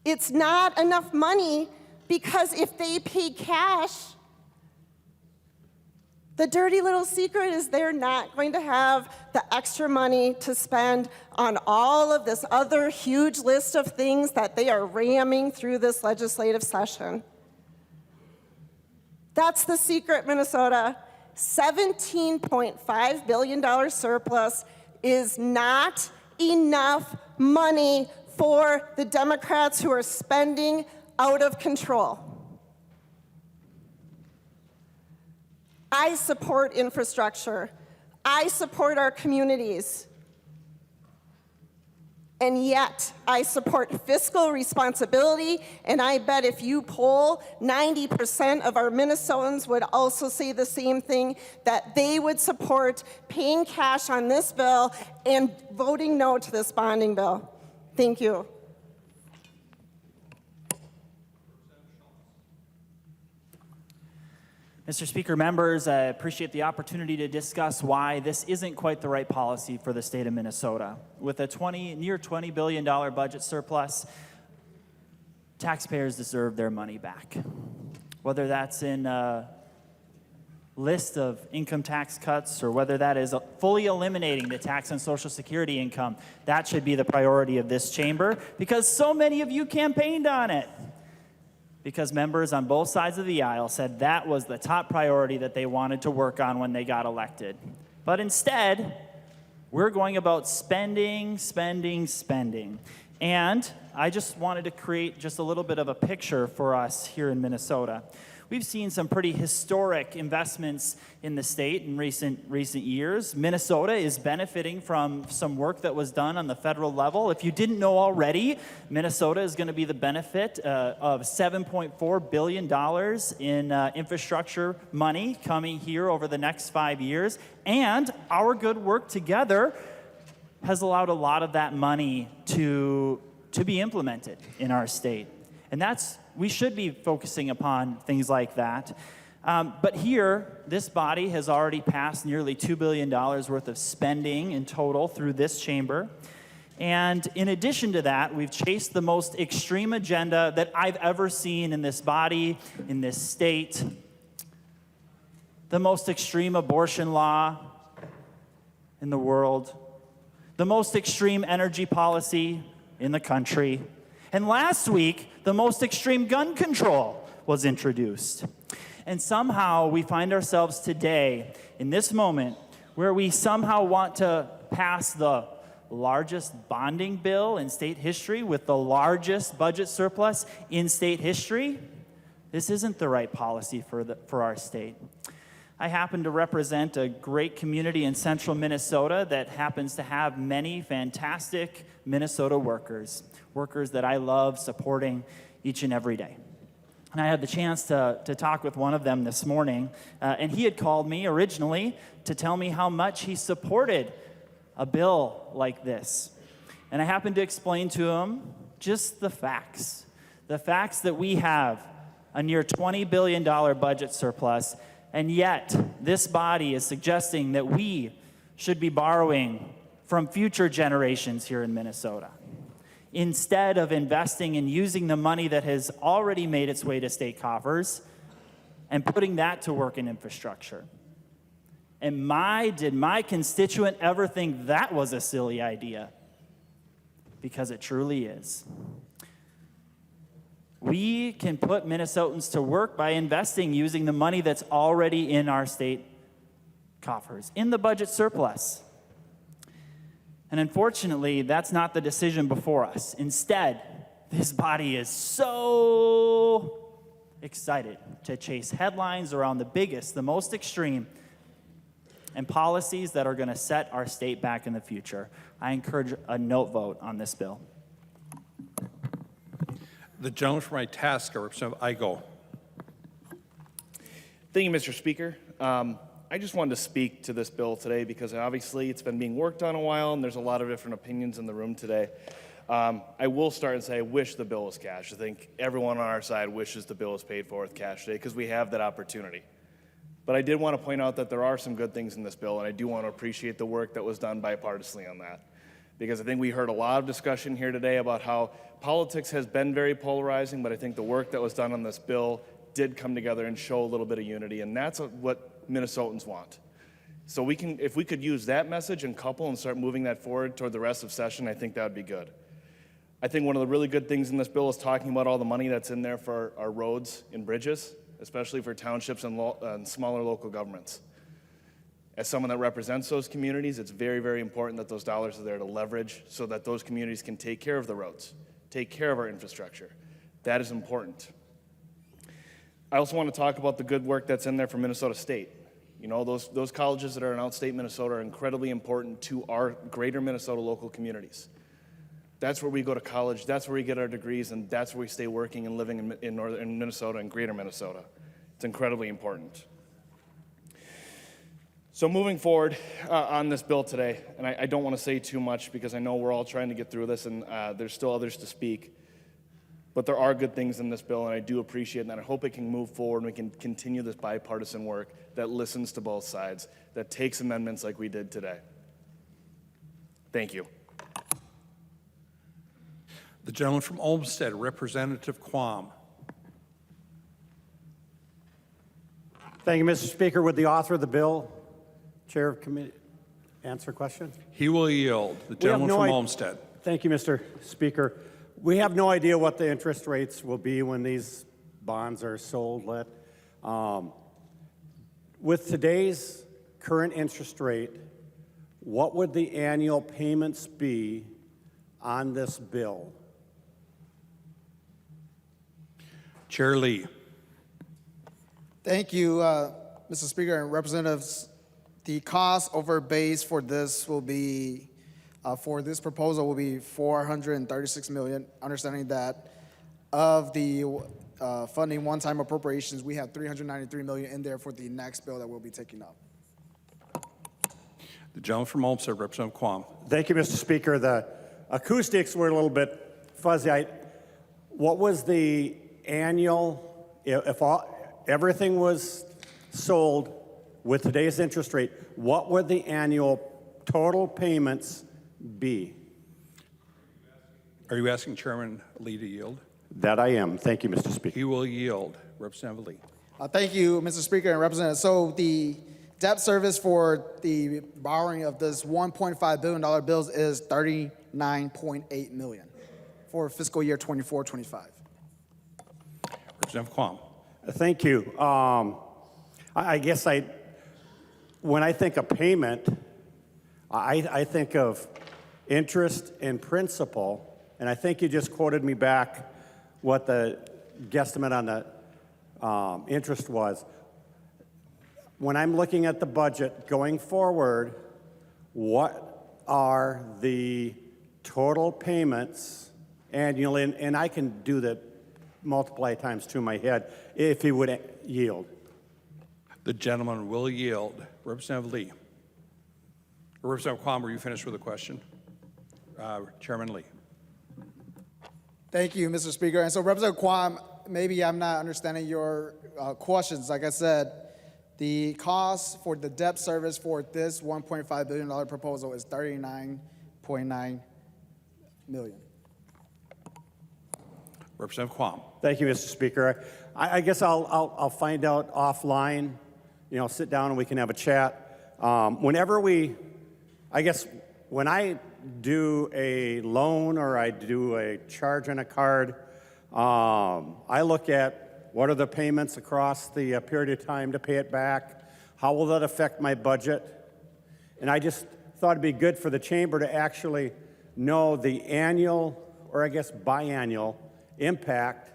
It's not enough money because if they pay cash, the dirty little secret is they're not going to have the extra money to spend on all of this other huge list of things that they are ramming through this legislative session. That's the secret, Minnesota. $17.5 billion surplus is not enough money for the Democrats who are spending out of control. I support infrastructure. I support our communities. And yet, I support fiscal responsibility, and I bet if you poll, 90% of our Minnesotans would also say the same thing, that they would support paying cash on this bill and voting no to this bonding bill. Thank you. Mr. Speaker, members, I appreciate the opportunity to discuss why this isn't quite the right policy for the state of Minnesota. With a near $20 billion budget surplus, taxpayers deserve their money back. Whether that's in list of income tax cuts or whether that is fully eliminating the tax on Social Security income, that should be the priority of this chamber because so many of you campaigned on it. Because members on both sides of the aisle said that was the top priority that they wanted to work on when they got elected. But instead, we're going about spending, spending, spending. And I just wanted to create just a little bit of a picture for us here in Minnesota. We've seen some pretty historic investments in the state in recent years. Minnesota is benefiting from some work that was done on the federal level. If you didn't know already, Minnesota is going to be the benefit of $7.4 billion in infrastructure money coming here over the next 5 years. And our good work together has allowed a lot of that money to be implemented in our state. And we should be focusing upon things like that. But here, this body has already passed nearly $2 billion worth of spending in total through this chamber. And in addition to that, we've chased the most extreme agenda that I've ever seen in this body, in this state. The most extreme abortion law in the world. The most extreme energy policy in the country. And last week, the most extreme gun control was introduced. And somehow we find ourselves today in this moment where we somehow want to pass the largest bonding bill in state history with the largest budget surplus in state history. This isn't the right policy for our state. I happen to represent a great community in central Minnesota that happens to have many fantastic Minnesota workers that I love supporting each and every day. And I had the chance to talk with one of them this morning, and he had called me originally to tell me how much he supported a bill like this. And I happened to explain to him just the facts that we have a near $20 billion budget surplus, and yet this body is suggesting that we should be borrowing from future generations here in Minnesota, instead of investing and using the money that has already made its way to state coffers and putting that to work in infrastructure. And did my constituent ever think that was a silly idea? Because it truly is. We can put Minnesotans to work by investing using the money that's already in our state coffers, in the budget surplus. And unfortunately, that's not the decision before us. Instead, this body is so excited to chase headlines around the biggest, the most extreme, and policies that are going to set our state back in the future. I encourage a no vote on this bill. The gentleman from Itasca, Representative Igo. Thank you, Mr. Speaker. I just wanted to speak to this bill today because obviously it's been being worked on a while and there's a lot of different opinions in the room today. I will start and say I wish the bill was cash. I think everyone on our side wishes the bill was paid for with cash today because we have that opportunity. But I did want to point out that there are some good things in this bill, and I do want to appreciate the work that was done bipartisanly on that. Because I think we heard a lot of discussion here today about how politics has been very polarizing, but I think the work that was done on this bill did come together and show a little bit of unity, and that's what Minnesotans want. So if we could use that message and couple and start moving that forward toward the rest of session, I think that would be good. I think one of the really good things in this bill is talking about all the money that's in there for our roads and bridges, especially for townships and smaller local governments. As someone that represents those communities, it's very, very important that those dollars are there to leverage so that those communities can take care of the roads, take care of our infrastructure. That is important. I also want to talk about the good work that's in there for Minnesota State. You know, those colleges that are in outstate Minnesota are incredibly important to our greater Minnesota local communities. That's where we go to college, that's where we get our degrees, and that's where we stay working and living in northern Minnesota and greater Minnesota. It's incredibly important. So moving forward on this bill today, and I don't want to say too much because I know we're all trying to get through this and there's still others to speak, but there are good things in this bill and I do appreciate that. I hope it can move forward and we can continue this bipartisan work that listens to both sides, that takes amendments like we did today. Thank you. The gentleman from Olmsted, Representative Quam. Thank you, Mr. Speaker. Would the author of the bill, Chair of Committee, answer a question? He will yield. The gentleman no from idea- Olmsted. Thank you, Mr. Speaker. We have no idea what the interest rates will be when these bonds are sold. With today's current interest rate, what would the annual payments be on this bill? Chair Lee. Thank you, Mr. Speaker and representatives. The cost over base for this will be, for this proposal will be $436 million, understanding that of the funding one-time appropriations, we have $393 million in there for the next bill that we'll be taking up. The gentleman from Olmsted, Representative Quam. Thank you, Mr. Speaker. The acoustics were a little bit fuzzy. What was the annual, if everything was sold with today's interest rate, what would the annual total payments be? Are you asking Chairman Lee to yield? That I am. Thank you, Mr. Speaker. He will yield. Representative Lee. Thank you, Mr. Speaker and Representative. So the debt service for the borrowing of this $1.5 billion bills is $39.8 million for fiscal year 24-25. Representative Quam. Thank you. I guess when I think of payment, I think of interest and principal, and I think you just quoted me back what the guesstimate on the interest was. When I'm looking at the budget going forward, what are the total payments annually? And I can do that multiply times two in my head if he would yield. The gentleman will yield. Representative Lee. Representative Quam, were you finished with the question? Chairman Lee. Thank you, Mr. Speaker. And so, Representative Quam, maybe I'm not understanding your questions. Like I said, the cost for the debt service for this $1.5 billion proposal is $39.9 million. Representative Quam. Thank you, Mr. Speaker. I guess I'll find out offline, sit down and we can have a chat. When I do a loan or I do a charge on a card, I look at what are the payments across the period of time to pay it back? How will that affect my budget? And I just thought it'd be good for the chamber to actually know the annual, or I guess biannual, impact,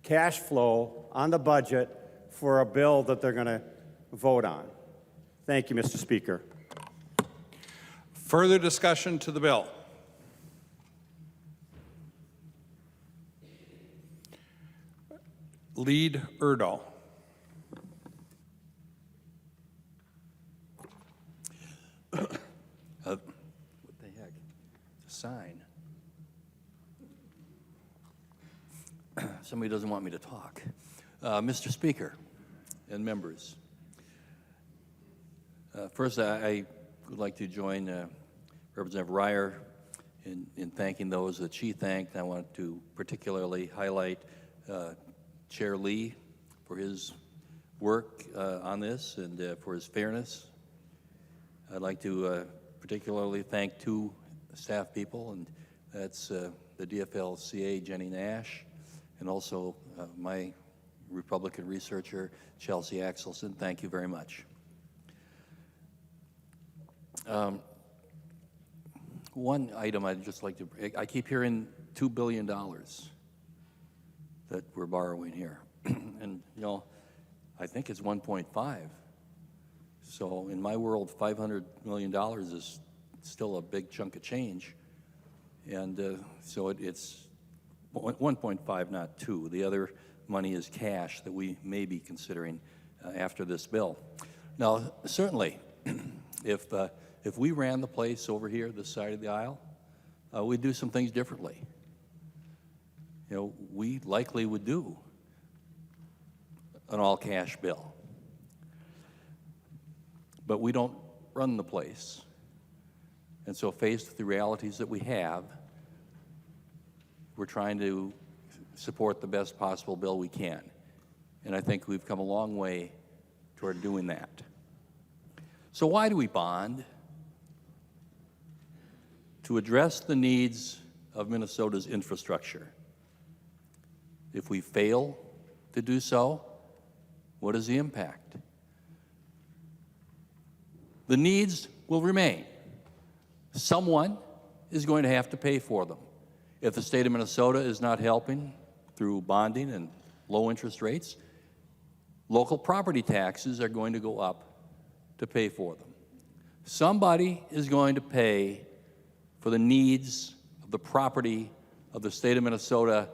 cash flow on the budget for a bill that they're going to vote on. Thank you, Mr. Speaker. Further discussion to the bill. Lead Erdahl. What the heck? Sign. Somebody doesn't want me to talk. Mr. Speaker and members, first I would like to join Representative Ryer in thanking those that she thanked. I want to particularly highlight Chair Lee for his work on this and for his fairness. I'd like to particularly thank two staff people, and that's the DFL-CA, Jenny Nash, and also my Republican researcher, Chelsea Axelson. Thank you very much. One item I'd just like to, I keep hearing $2 billion that we're borrowing here. And, I think it's 1.5. So in my world, $500 million is still a big chunk of change. And so it's 1.5, not 2. The other money is cash that we may be considering after this bill. Now, certainly, if we ran the place over here, this side of the aisle, we'd do some things differently. We likely would do an all-cash bill. But we don't run the place. And so faced with the realities that we have, we're trying to support the best possible bill we can. And I think we've come a long way toward doing that. So why do we bond? To address the needs of Minnesota's infrastructure. If we fail to do so, what is the impact? The needs will remain. Someone is going to have to pay for them. If the state of Minnesota is not helping through bonding and low interest rates, local property taxes are going to go up to pay for them. Somebody is going to pay for the needs of the property of the state of Minnesota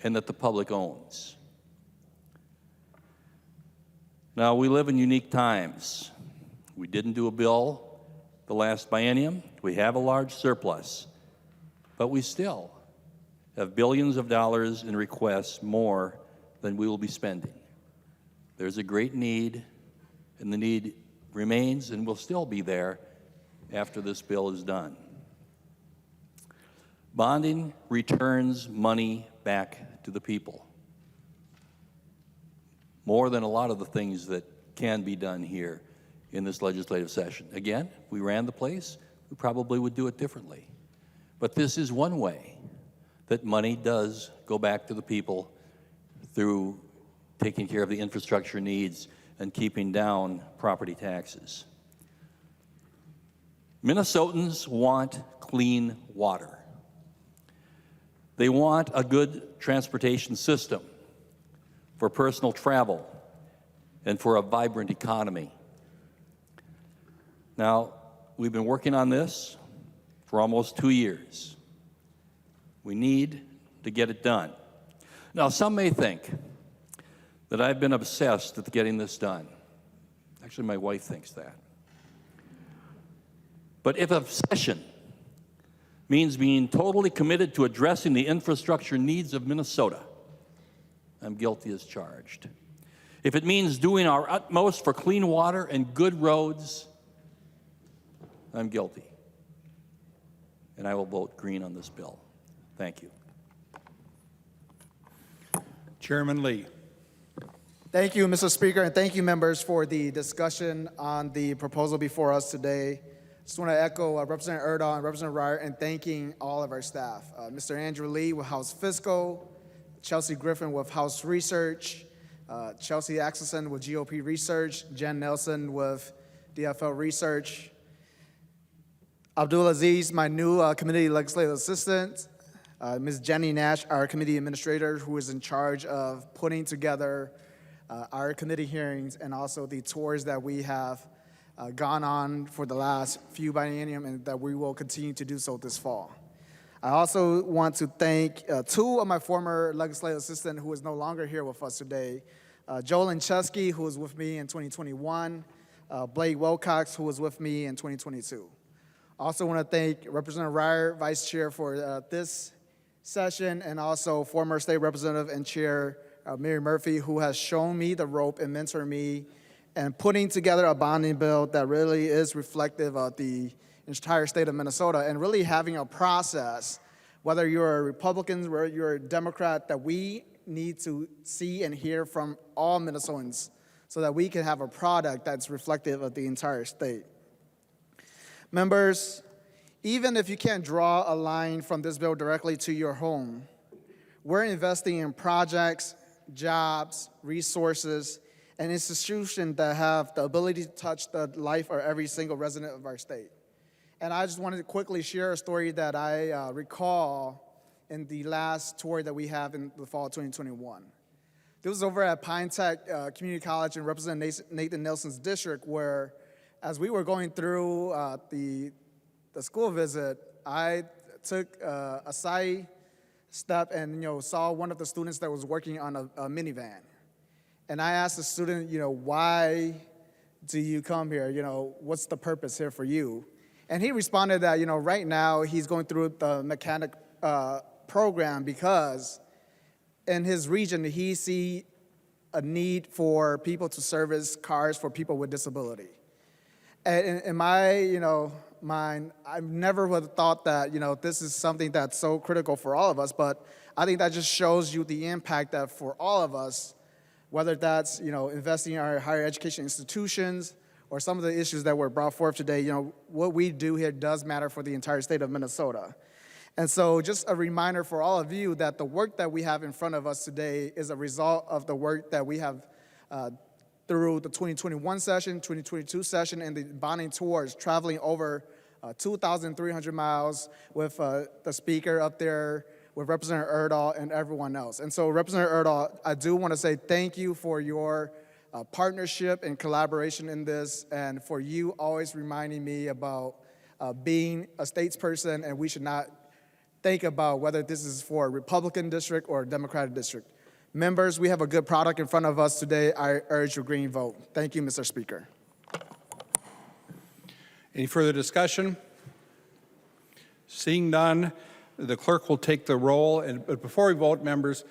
and that the public owns. Now, we live in unique times. We didn't do a bill the last biennium. We have a large surplus, but we still have billions of dollars in requests more than we will be spending. There's a great need, and the need remains and will still be there after this bill is done. Bonding returns money back to the people. More than a lot of the things that can be done here in this legislative session. Again, if we ran the place, we probably would do it differently. But this is one way that money does go back to the people through taking care of the infrastructure needs and keeping down property taxes. Minnesotans want clean water. They want a good transportation system for personal travel and for a vibrant economy. Now, we've been working on this for almost 2 years. We need to get it done. Now, some may think that I've been obsessed with getting this done. Actually, my wife thinks that. But if obsession means being totally committed to addressing the infrastructure needs of Minnesota, I'm guilty as charged. If it means doing our utmost for clean water and good roads, I'm guilty. And I will vote green on this bill. Thank you. Chairman Lee. Thank you, Mr. Speaker, and thank you, members, for the discussion on the proposal before us today. Just want to echo Representative Erdahl and Representative Ryer in thanking all of our staff. Mr. Andrew Lee with House Fiscal, Chelsea Griffin with House Research, Chelsea Axelson with GOP Research, Jen Nelson with DFL Research, Abdul Aziz, my new committee legislative assistant, Ms. Jenny Nash, our committee administrator, who is in charge of putting together our committee hearings and also the tours that we have gone on for the last few biennium and that we will continue to do so this fall. I also want to thank two of my former legislative assistants who is no longer here with us today. Joel Chesky, who was with me in 2021, Blake Wilcox, who was with me in 2022. I also want to thank Representative Ryer, Vice Chair for this session, and also former State Representative and Chair Mary Murphy, who has shown me the rope and mentored me and putting together a bonding bill that really is reflective of the entire state of Minnesota and really having a process, whether you're a Republican, whether you're a Democrat, that we need to see and hear from all Minnesotans so that we can have a product that's reflective of the entire state. Members, even if you can't draw a line from this bill directly to your home, we're investing in projects, jobs, resources, and institutions that have the ability to touch the life of every single resident of our state. And I just wanted to quickly share a story that I recall in the last tour that we have in the fall of 2021. This was over at Pine Tech Community College in Representative Nathan Nelson's district, where as we were going through the school visit, I took a side step and saw one of the students that was working on a minivan. And I asked the student, why do you come here? What's the purpose here for you? And he responded that, right now he's going through the mechanic program because in his region he see a need for people to service cars for people with disability. And in my, mind, I never would have thought that, this is something that's so critical for all of us, but I think that just shows you the impact that for all of us, whether that's, investing in our higher education institutions or some of the issues that were brought forth today. What we do here does matter for the entire state of Minnesota. And so just a reminder for all of you that the work that we have in front of us today is a result of the work that we have through the 2021 session, 2022 session, and the bonding tours, traveling over 2,300 miles with the speaker up there, with Representative Erdahl and everyone else. And so, Representative Erdahl, I do want to say thank you for your partnership and collaboration in this, and for you always reminding me about being a statesperson, and we should not think about whether this is for a Republican district or a Democratic district. Members, we have a good product in front of us today. I urge your green vote. Thank you, Mr. Speaker. Any further discussion? Seeing none, the clerk will take the roll. But before we vote, members,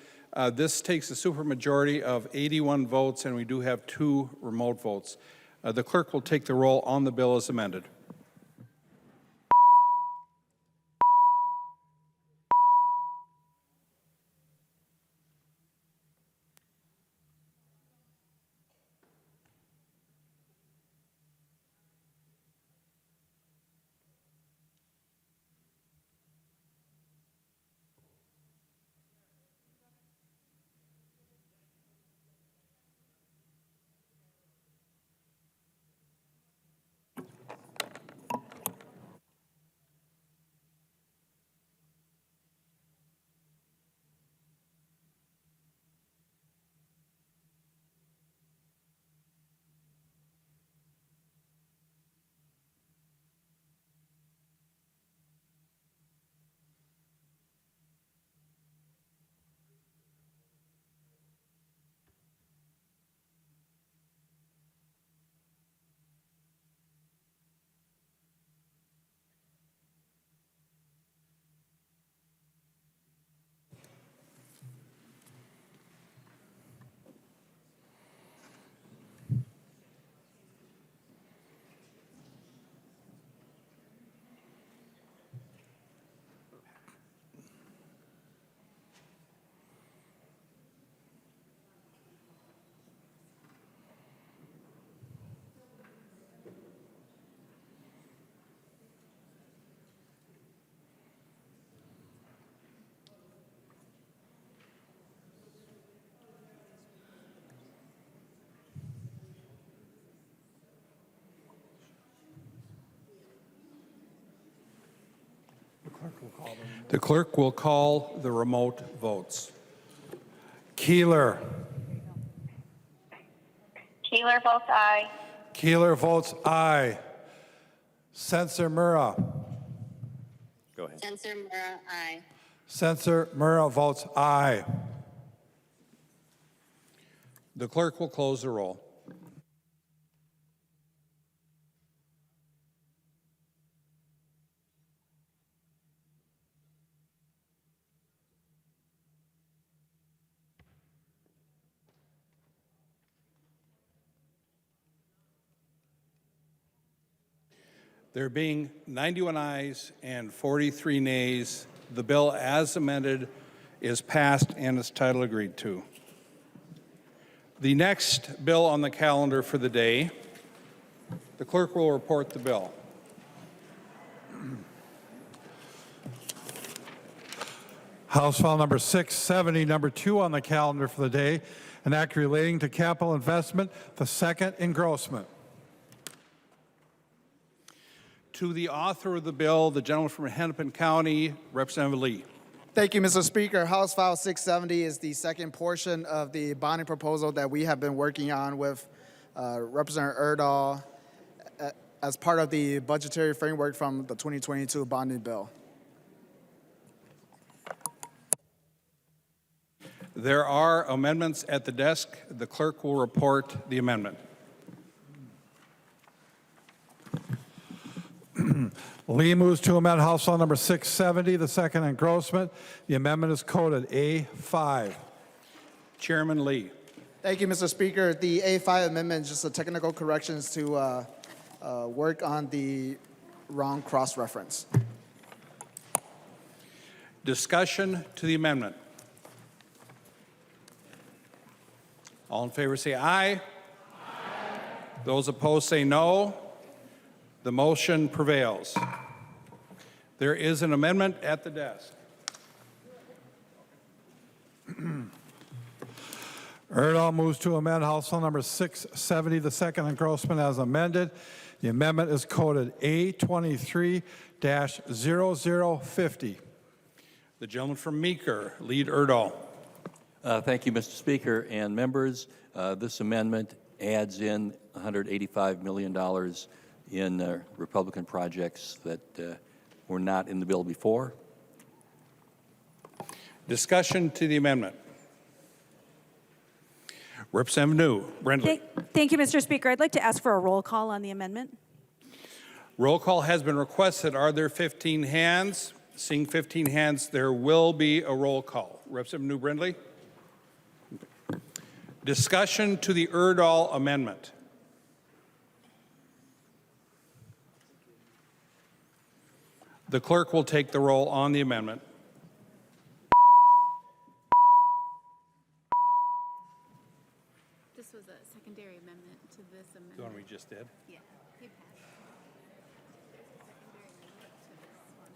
this takes a supermajority of 81 votes, and we do have 2 remote votes. The clerk will take the roll on the bill as amended. The clerk will call the remote votes. Keeler. Keeler votes aye. Keeler votes aye. Censor Murrah. Go ahead. Censor Murrah, aye. Censor Murrah votes aye. The clerk will close the roll. There being 91 ayes and 43 nays, the bill as amended is passed and its title agreed to. The next bill on the calendar for the day, the clerk will report the bill. House File Number 670, number 2 on the calendar for the day, an act relating to capital investment, the second engrossment. To the author of the bill, the gentleman from Hennepin County, Representative Lee. Thank you, Mr. Speaker. House File 670 is the second portion of the bonding proposal that we have been working on with Representative Erdahl as part of the budgetary framework from the 2022 bonding bill. There are amendments at the desk. The clerk will report the amendment. Lee moves to amend House File Number 670, the second engrossment. The amendment is coded A5. Chairman Lee. Thank you, Mr. Speaker. The A5 amendment is just a technical corrections to work on the wrong cross-reference. Discussion to the amendment. All in favor say aye. Those opposed say no. The motion prevails. There is an amendment at the desk. Erdahl moves to amend House File Number 670, the second engrossment as amended. The amendment is coded A23-0050. The gentleman from Meeker, Lead Erdahl. Thank you, Mr. Speaker and members. This amendment adds in $185 million in Republican projects that were not in the bill before. Discussion to the amendment. Representative New, Brindley. Thank you, Mr. Speaker. I'd like to ask for a roll call on the amendment. Roll call has been requested. Are there 15 hands? Seeing 15 hands, there will be a roll call. Representative New, Brindley. Discussion to the Erdahl amendment. The clerk will take the roll on the amendment. This was a secondary amendment to this amendment. The one we just did. Yeah. He passed. Secondary amendment to this one.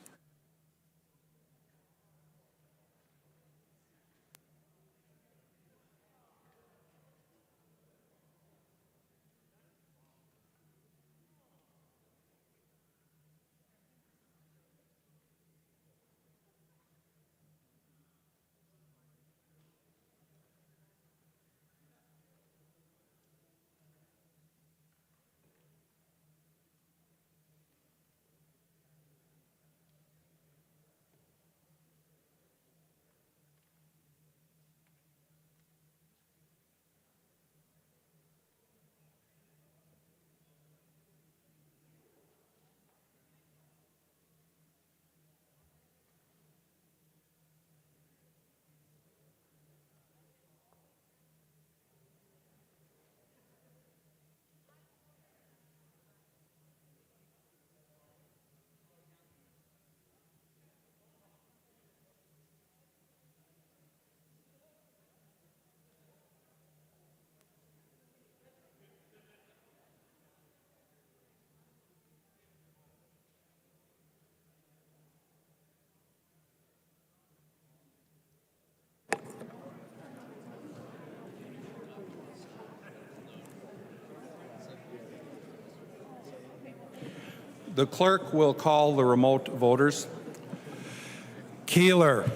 The clerk will call the remote voters. Keeler.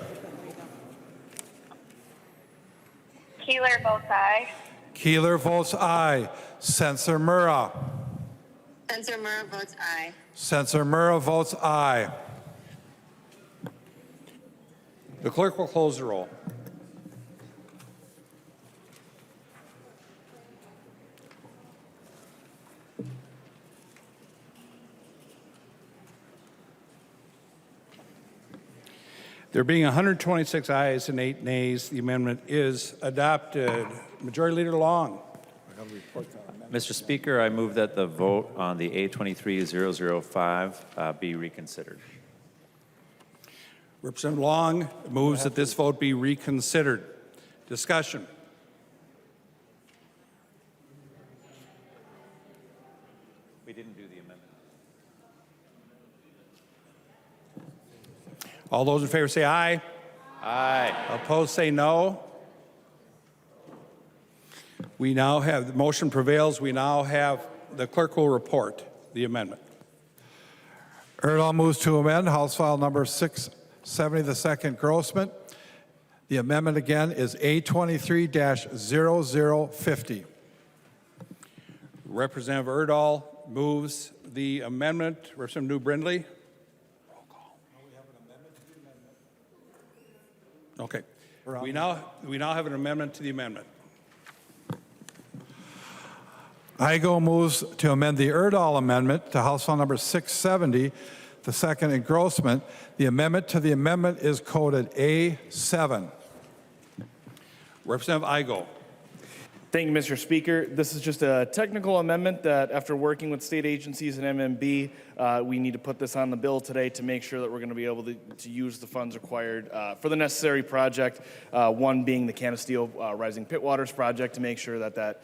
Keeler votes aye. Keeler votes aye. Censor Murrah. Censor Murrah votes aye. Censor Murrah votes aye. The clerk will close the roll. There being 126 ayes and 8 nays, the amendment is adopted. Majority Leader Long. Mr. Speaker, I move that the vote on the A23-005 be reconsidered. Representative Long moves that this vote be reconsidered. Discussion. We didn't do the amendment. All those in favor say aye. Aye. Opposed say no. We now have, the motion prevails. We now have, the clerk will report the amendment. Erdahl moves to amend House File Number 670, the second engrossment. The amendment again is A23-0050. Representative Erdahl moves the amendment. Representative New Brindley. Roll call. Okay. We now have an amendment to the amendment. Igo moves to amend the Erdahl amendment to House File Number 670, the second engrossment. The amendment to the amendment is coded A7. Representative Igo. Thank you, Mr. Speaker. This is just a technical amendment that, after working with state agencies and MMB, we need to put this on the bill today to make sure that we're going to be able to use the funds required for the necessary project, one being the Canisteo Rising Pit Waters project, to make sure that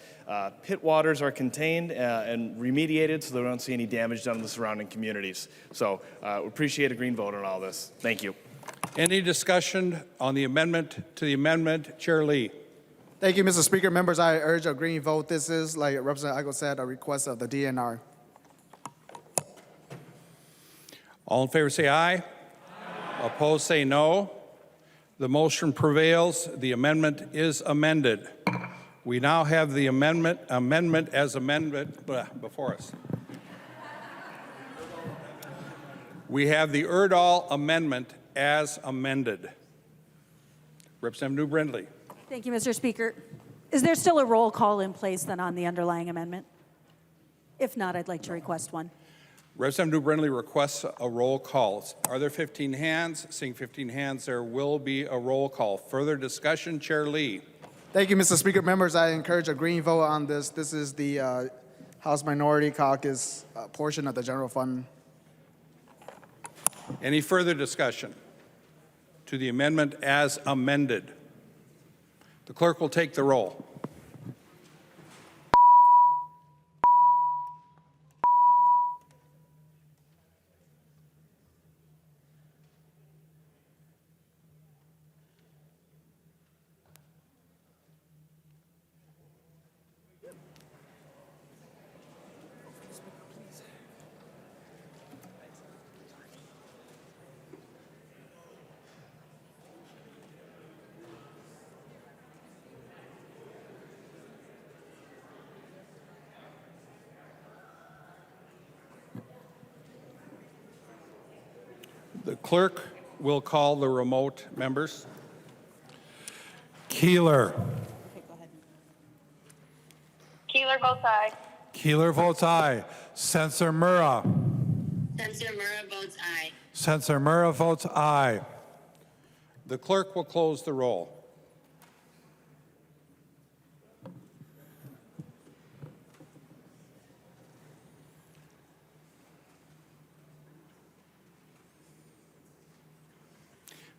pit waters are contained and remediated so that we don't see any damage done to the surrounding communities. So we appreciate a green vote on all this. Thank you. Any discussion on the amendment to the amendment? Chair Lee. Thank you, Mr. Speaker. Members, I urge a green vote. This is, like Representative Eichel said, a request of the DNR. All in favor say aye. Aye. Opposed say no. The motion prevails. The amendment is amended. We now have the amendment as amendment before us. We have the Erdahl amendment as amended. Representative New Brindley. Thank you, Mr. Speaker. Is there still a roll call in place then on the underlying amendment? If not, I'd like to request one. Representative New Brindley requests a roll call. Are there 15 hands? Seeing 15 hands, there will be a roll call. Further discussion, Chair Lee. Thank you, Mr. Speaker. Members, I encourage a green vote on this. This is the House Minority Caucus portion of the general fund. Any further discussion to the amendment as amended? The clerk will take the roll. The clerk will call the remote members. Keeler. Keeler votes aye. Keeler votes aye. Censor Murrah. Censor Murrah votes aye. Censor Murrah votes aye. The clerk will close the roll.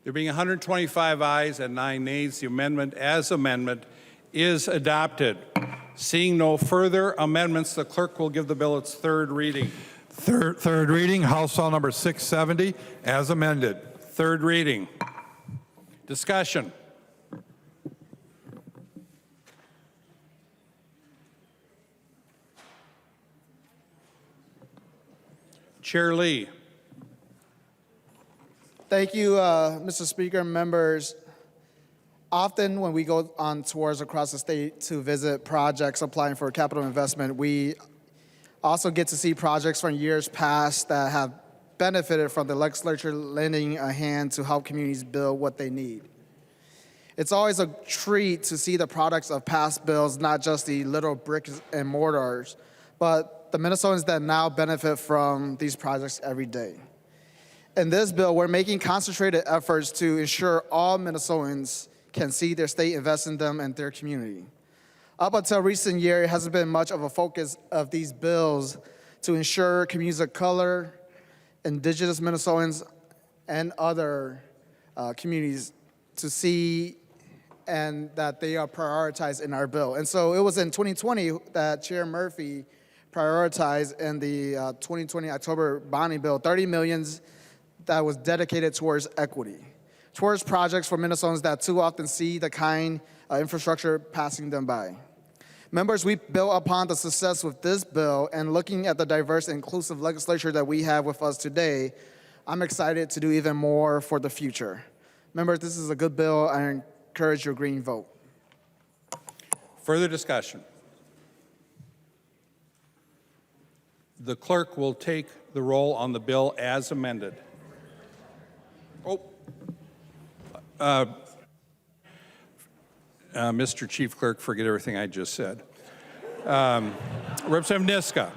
There being 125 ayes and 9 nays, the amendment as amendment is adopted. Seeing no further amendments, the clerk will give the bill its third reading. Third reading, House File Number 670, as amended. Third reading. Discussion. Chair Lee. Thank you, Mr. Speaker, members. Often when we go on tours across the state to visit projects applying for capital investment, we also get to see projects from years past that have benefited from the legislature lending a hand to help communities build what they need. It's always a treat to see the products of past bills, not just the little bricks and mortars, but the Minnesotans that now benefit from these projects every day. In this bill, we're making concentrated efforts to ensure all Minnesotans can see their state invest in them and their community. Up until recent year, it hasn't been much of a focus of these bills to ensure communities of color, indigenous Minnesotans, and other communities to see and that they are prioritized in our bill. And so it was in 2020 that Chair Murphy prioritized in the 2020 October bonding bill, $30 million that was dedicated towards equity, towards projects for Minnesotans that too often see the kind of infrastructure passing them by. Members, we built upon the success with this bill, and looking at the diverse and inclusive legislature that we have with us today, I'm excited to do even more for the future. Members, this is a good bill. I encourage your green vote. Further discussion. The clerk will take the roll on the bill as amended. Mr. Chief Clerk, forget everything I just said. Representative Niska.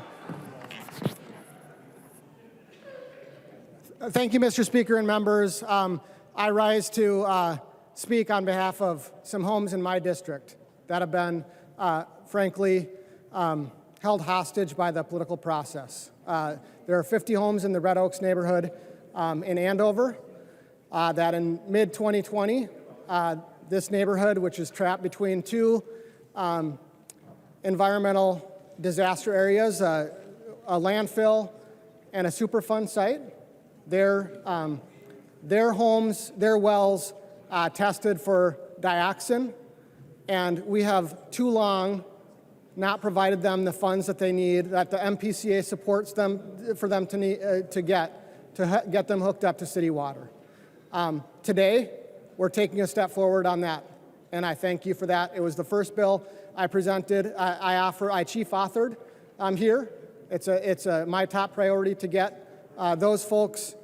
Thank you, Mr. Speaker and members. I rise to speak on behalf of some homes in my district that have been frankly, held hostage by the political process. There are 50 homes in the Red Oaks neighborhood in Andover that in mid-2020, this neighborhood, which is trapped between two environmental disaster areas, a landfill and a Superfund site, their homes, their wells tested for dioxin, and we have too long not provided them the funds that they need, that the MPCA supports them for them to get them hooked up to city water. Today, we're taking a step forward on that, and I thank you for that. It was the first bill I presented. I chief authored here. It's my top priority to get those folks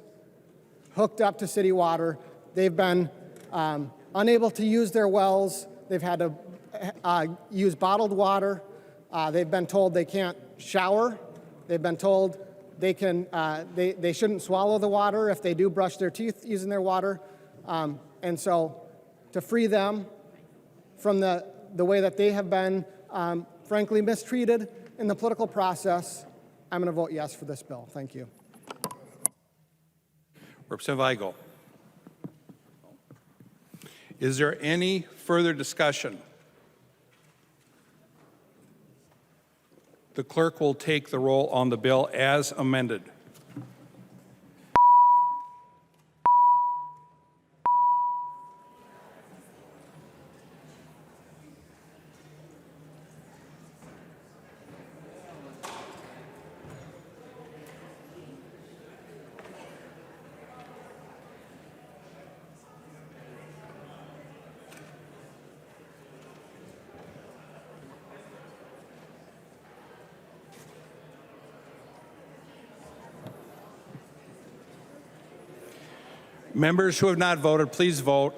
hooked up to city water. They've been unable to use their wells. They've had to use bottled water. They've been told they can't shower. They've been told they shouldn't swallow the water if they do brush their teeth using their water. And so to free them from the way that they have been, frankly, mistreated in the political process, I'm going to vote yes for this bill. Thank you. Representative Weigel. Is there any further discussion? The clerk will take the roll on the bill as amended. Members who have not voted, please vote.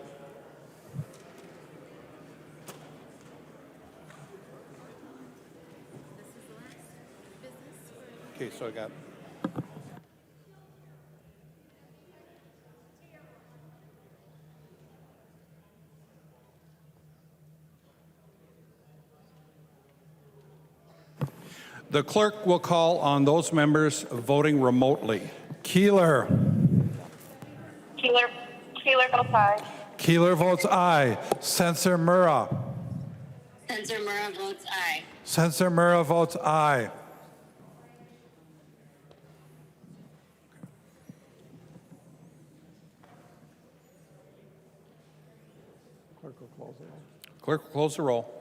Okay, so I got. The clerk will call on those members voting remotely. Keeler. Keeler votes aye. Keeler votes aye. Censor Murrah. Censor Murrah votes aye. Censor Murrah votes aye. Clerk will close the roll.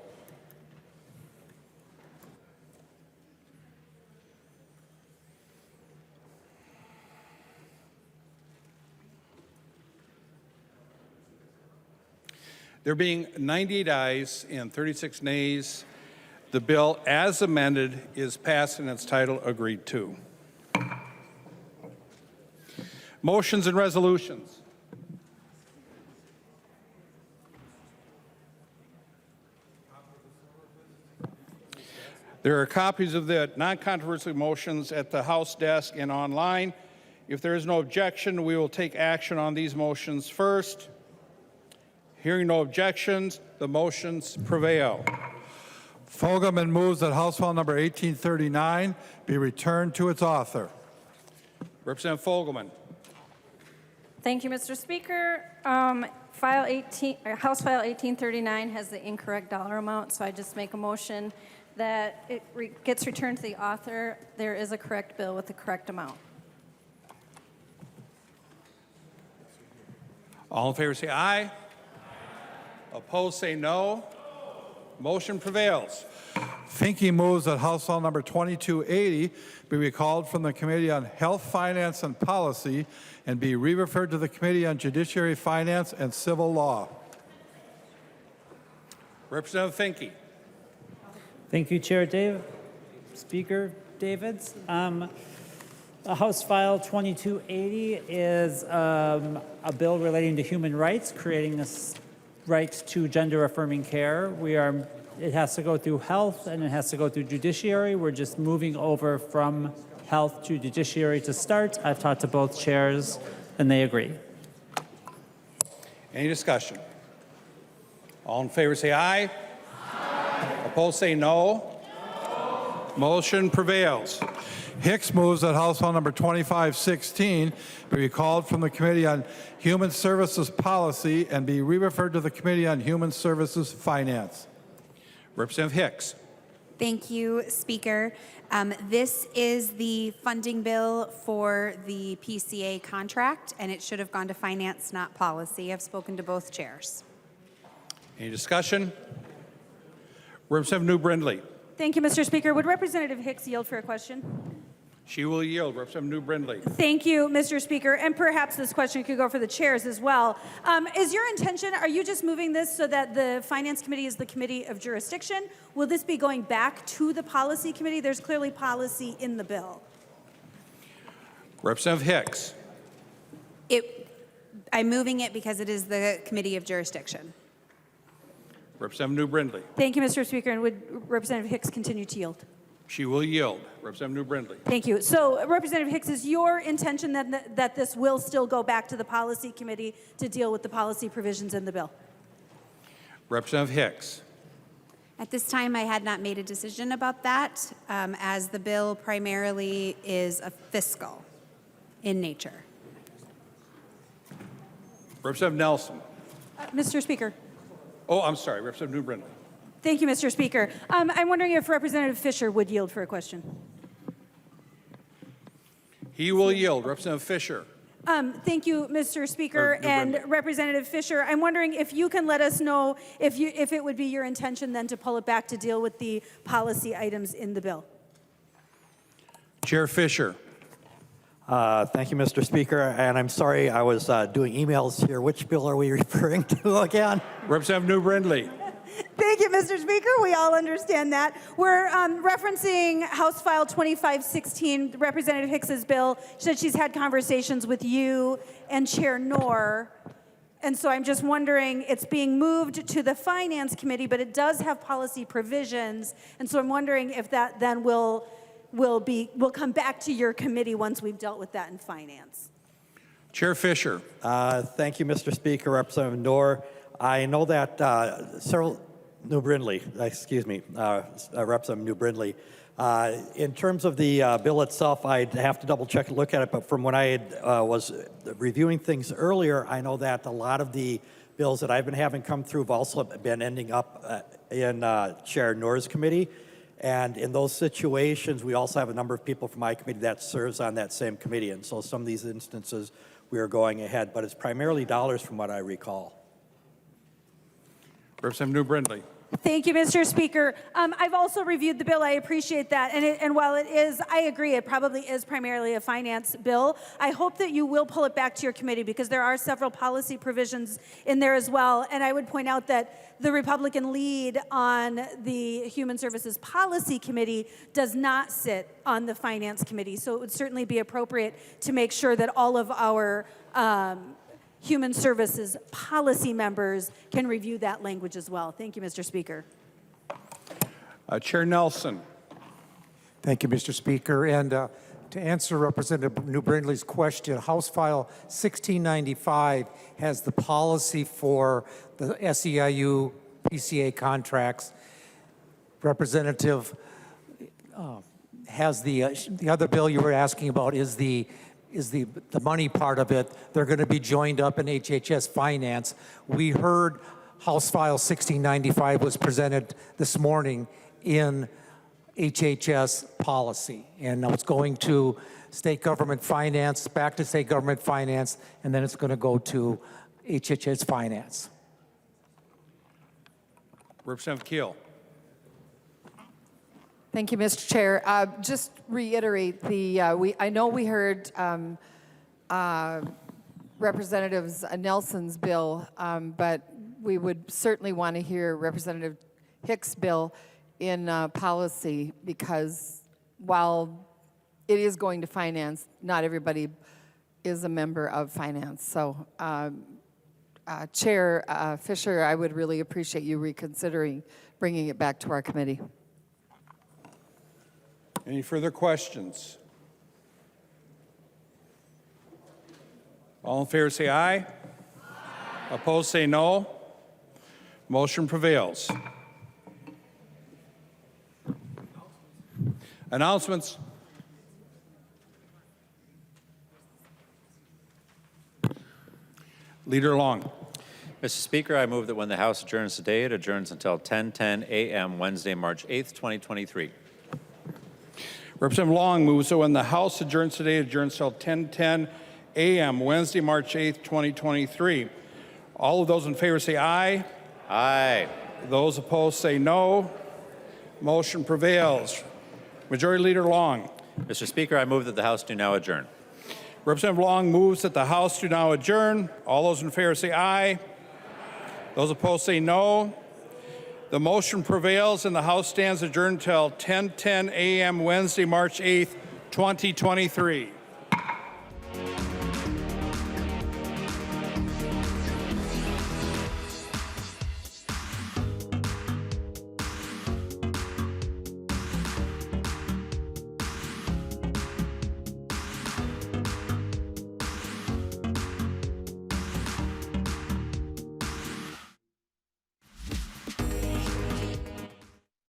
There being 98 ayes and 36 nays, the bill as amended is passed in its title agreed to. Motions and resolutions. There are copies of the non-controversial motions at the House desk and online. If there is no objection, we will take action on these motions first. Hearing no objections, the motions prevail. Fogelman moves that House File Number 1839 be returned to its author. Representative Fogelman. Thank you, Mr. Speaker. House File 1839 has the incorrect dollar amount, so I just make a motion that it gets returned to the author. There is a correct bill with the correct amount. All in favor say aye. Opposed say no. Motion prevails. Finke moves that House File Number 2280 be recalled from the Committee on Health, Finance, and Policy and be re-referred to the Committee on Judiciary, Finance, and Civil Law. Representative Finke. Thank you, Chair Dave. Speaker Davids. House File 2280 is a bill relating to human rights, creating this right to gender-affirming care. It has to go through health and it has to go through judiciary. We're just moving over from health to judiciary to start. I've talked to both chairs and they agree. Any discussion? All in favor say aye. Aye. Opposed, say no. Motion prevails. Hicks moves that House File number 2516 be recalled from the Committee on Human Services Policy and be re-referred to the Committee on Human Services Finance. Representative Hicks. Thank you, Speaker. This is the funding bill for the PCA contract, and it should have gone to Finance, not Policy. I've spoken to both chairs. Any discussion? Representative New Brindley. Thank you, Mr. Speaker. Would Representative Hicks yield for a question? She will yield. Representative New Brindley. Thank you, Mr. Speaker. And perhaps this question could go for the chairs as well. Is your intention, are you just moving this so that the Finance Committee is the committee of jurisdiction? Will this be going back to the Policy Committee? There's clearly policy in the bill. Representative Hicks. I'm moving it because it is the committee of jurisdiction. Representative New Brindley. Thank you, Mr. Speaker. And would Representative Hicks continue to yield? She will yield. Representative New Brindley. Thank you. So, Representative Hicks, is your intention that this will still go back to the Policy Committee to deal with the policy provisions in the bill? Representative Hicks. At this time, I had not made a decision about that, as the bill primarily is a fiscal in nature. Representative Nelson. Mr. Speaker. Oh, I'm sorry. Representative New Brindley. Thank you, Mr. Speaker. I'm wondering if Representative Fisher would yield for a question. He will yield. Representative Fisher. Thank you, Mr. Speaker. And Representative Fisher, I'm wondering if you can let us know if it would be your intention then to pull it back to deal with the policy items in the bill. Chair Fisher. Thank you, Mr. Speaker. And I'm sorry, I was doing emails here. Which bill are we referring to again? Representative New Brindley. Thank you, Mr. Speaker. We all understand that. We're referencing House File 2516, Representative Hicks's bill. She said she's had conversations with you and Chair Knorr. And so I'm just wondering, it's being moved to the Finance Committee, but it does have policy provisions. And so I'm wondering if that then will come back to your committee once we've dealt with that in Finance. Chair Fisher. Thank you, Mr. Speaker. Representative Knorr. I know that Representative New Brindley, in terms of the bill itself, I'd have to double check and look at it, but from when I was reviewing things earlier, I know that a lot of the bills that I've been having come through have also been ending up in Chair Knorr's committee. And in those situations, we also have a number of people from my committee that serves on that same committee. And so some of these instances, we are going ahead, but it's primarily dollars from what I recall. Representative New Brindley. Thank you, Mr. Speaker. I've also reviewed the bill. I appreciate that. And while it is, I agree, it probably is primarily a finance bill. I hope that you will pull it back to your committee because there are several policy provisions in there as well. And I would point out that the Republican lead on the Human Services Policy Committee does not sit on the Finance Committee. So it would certainly be appropriate to make sure that all of our Human Services policy members can review that language as well. Thank you, Mr. Speaker. Chair Nelson. Thank you, Mr. Speaker. And to answer Representative New Brindley's question, House File 1695 has the policy for the SEIU PCA contracts. Representative has the other bill you were asking about is the money part of it. They're going to be joined up in HHS Finance. We heard House File 1695 was presented this morning in HHS policy. And now it's going to state government finance, back to state government finance, and then it's going to go to HHS Finance. Representative Keel. Thank you, Mr. Chair. Just reiterate I know we heard Representative Nelson's bill, but we would certainly want to hear Representative Hicks' bill in policy because while it is going to finance, not everybody is a member of finance. So, Chair Fisher, I would really appreciate you reconsidering bringing it back to our committee. Any further questions? All in favor say aye. Aye. Opposed say no. Motion prevails. Announcements. Leader Long. Mr. Speaker, I move that when the House adjourns today, it adjourns until 10:10 a.m. Wednesday, March 8th, 2023. Representative Long moves that when the House adjourns today, it adjourns until 10:10 a.m. Wednesday, March 8th, 2023. All of those in favor say aye. Aye. Those opposed say no. Motion prevails. Majority Leader Long. Mr. Speaker, I move that the House do now adjourn. Representative Long moves that the House do now adjourn. All those in favor say aye. Those opposed say no. The motion prevails and the House stands adjourned until 10:10 a.m. Wednesday, March 8th, 2023.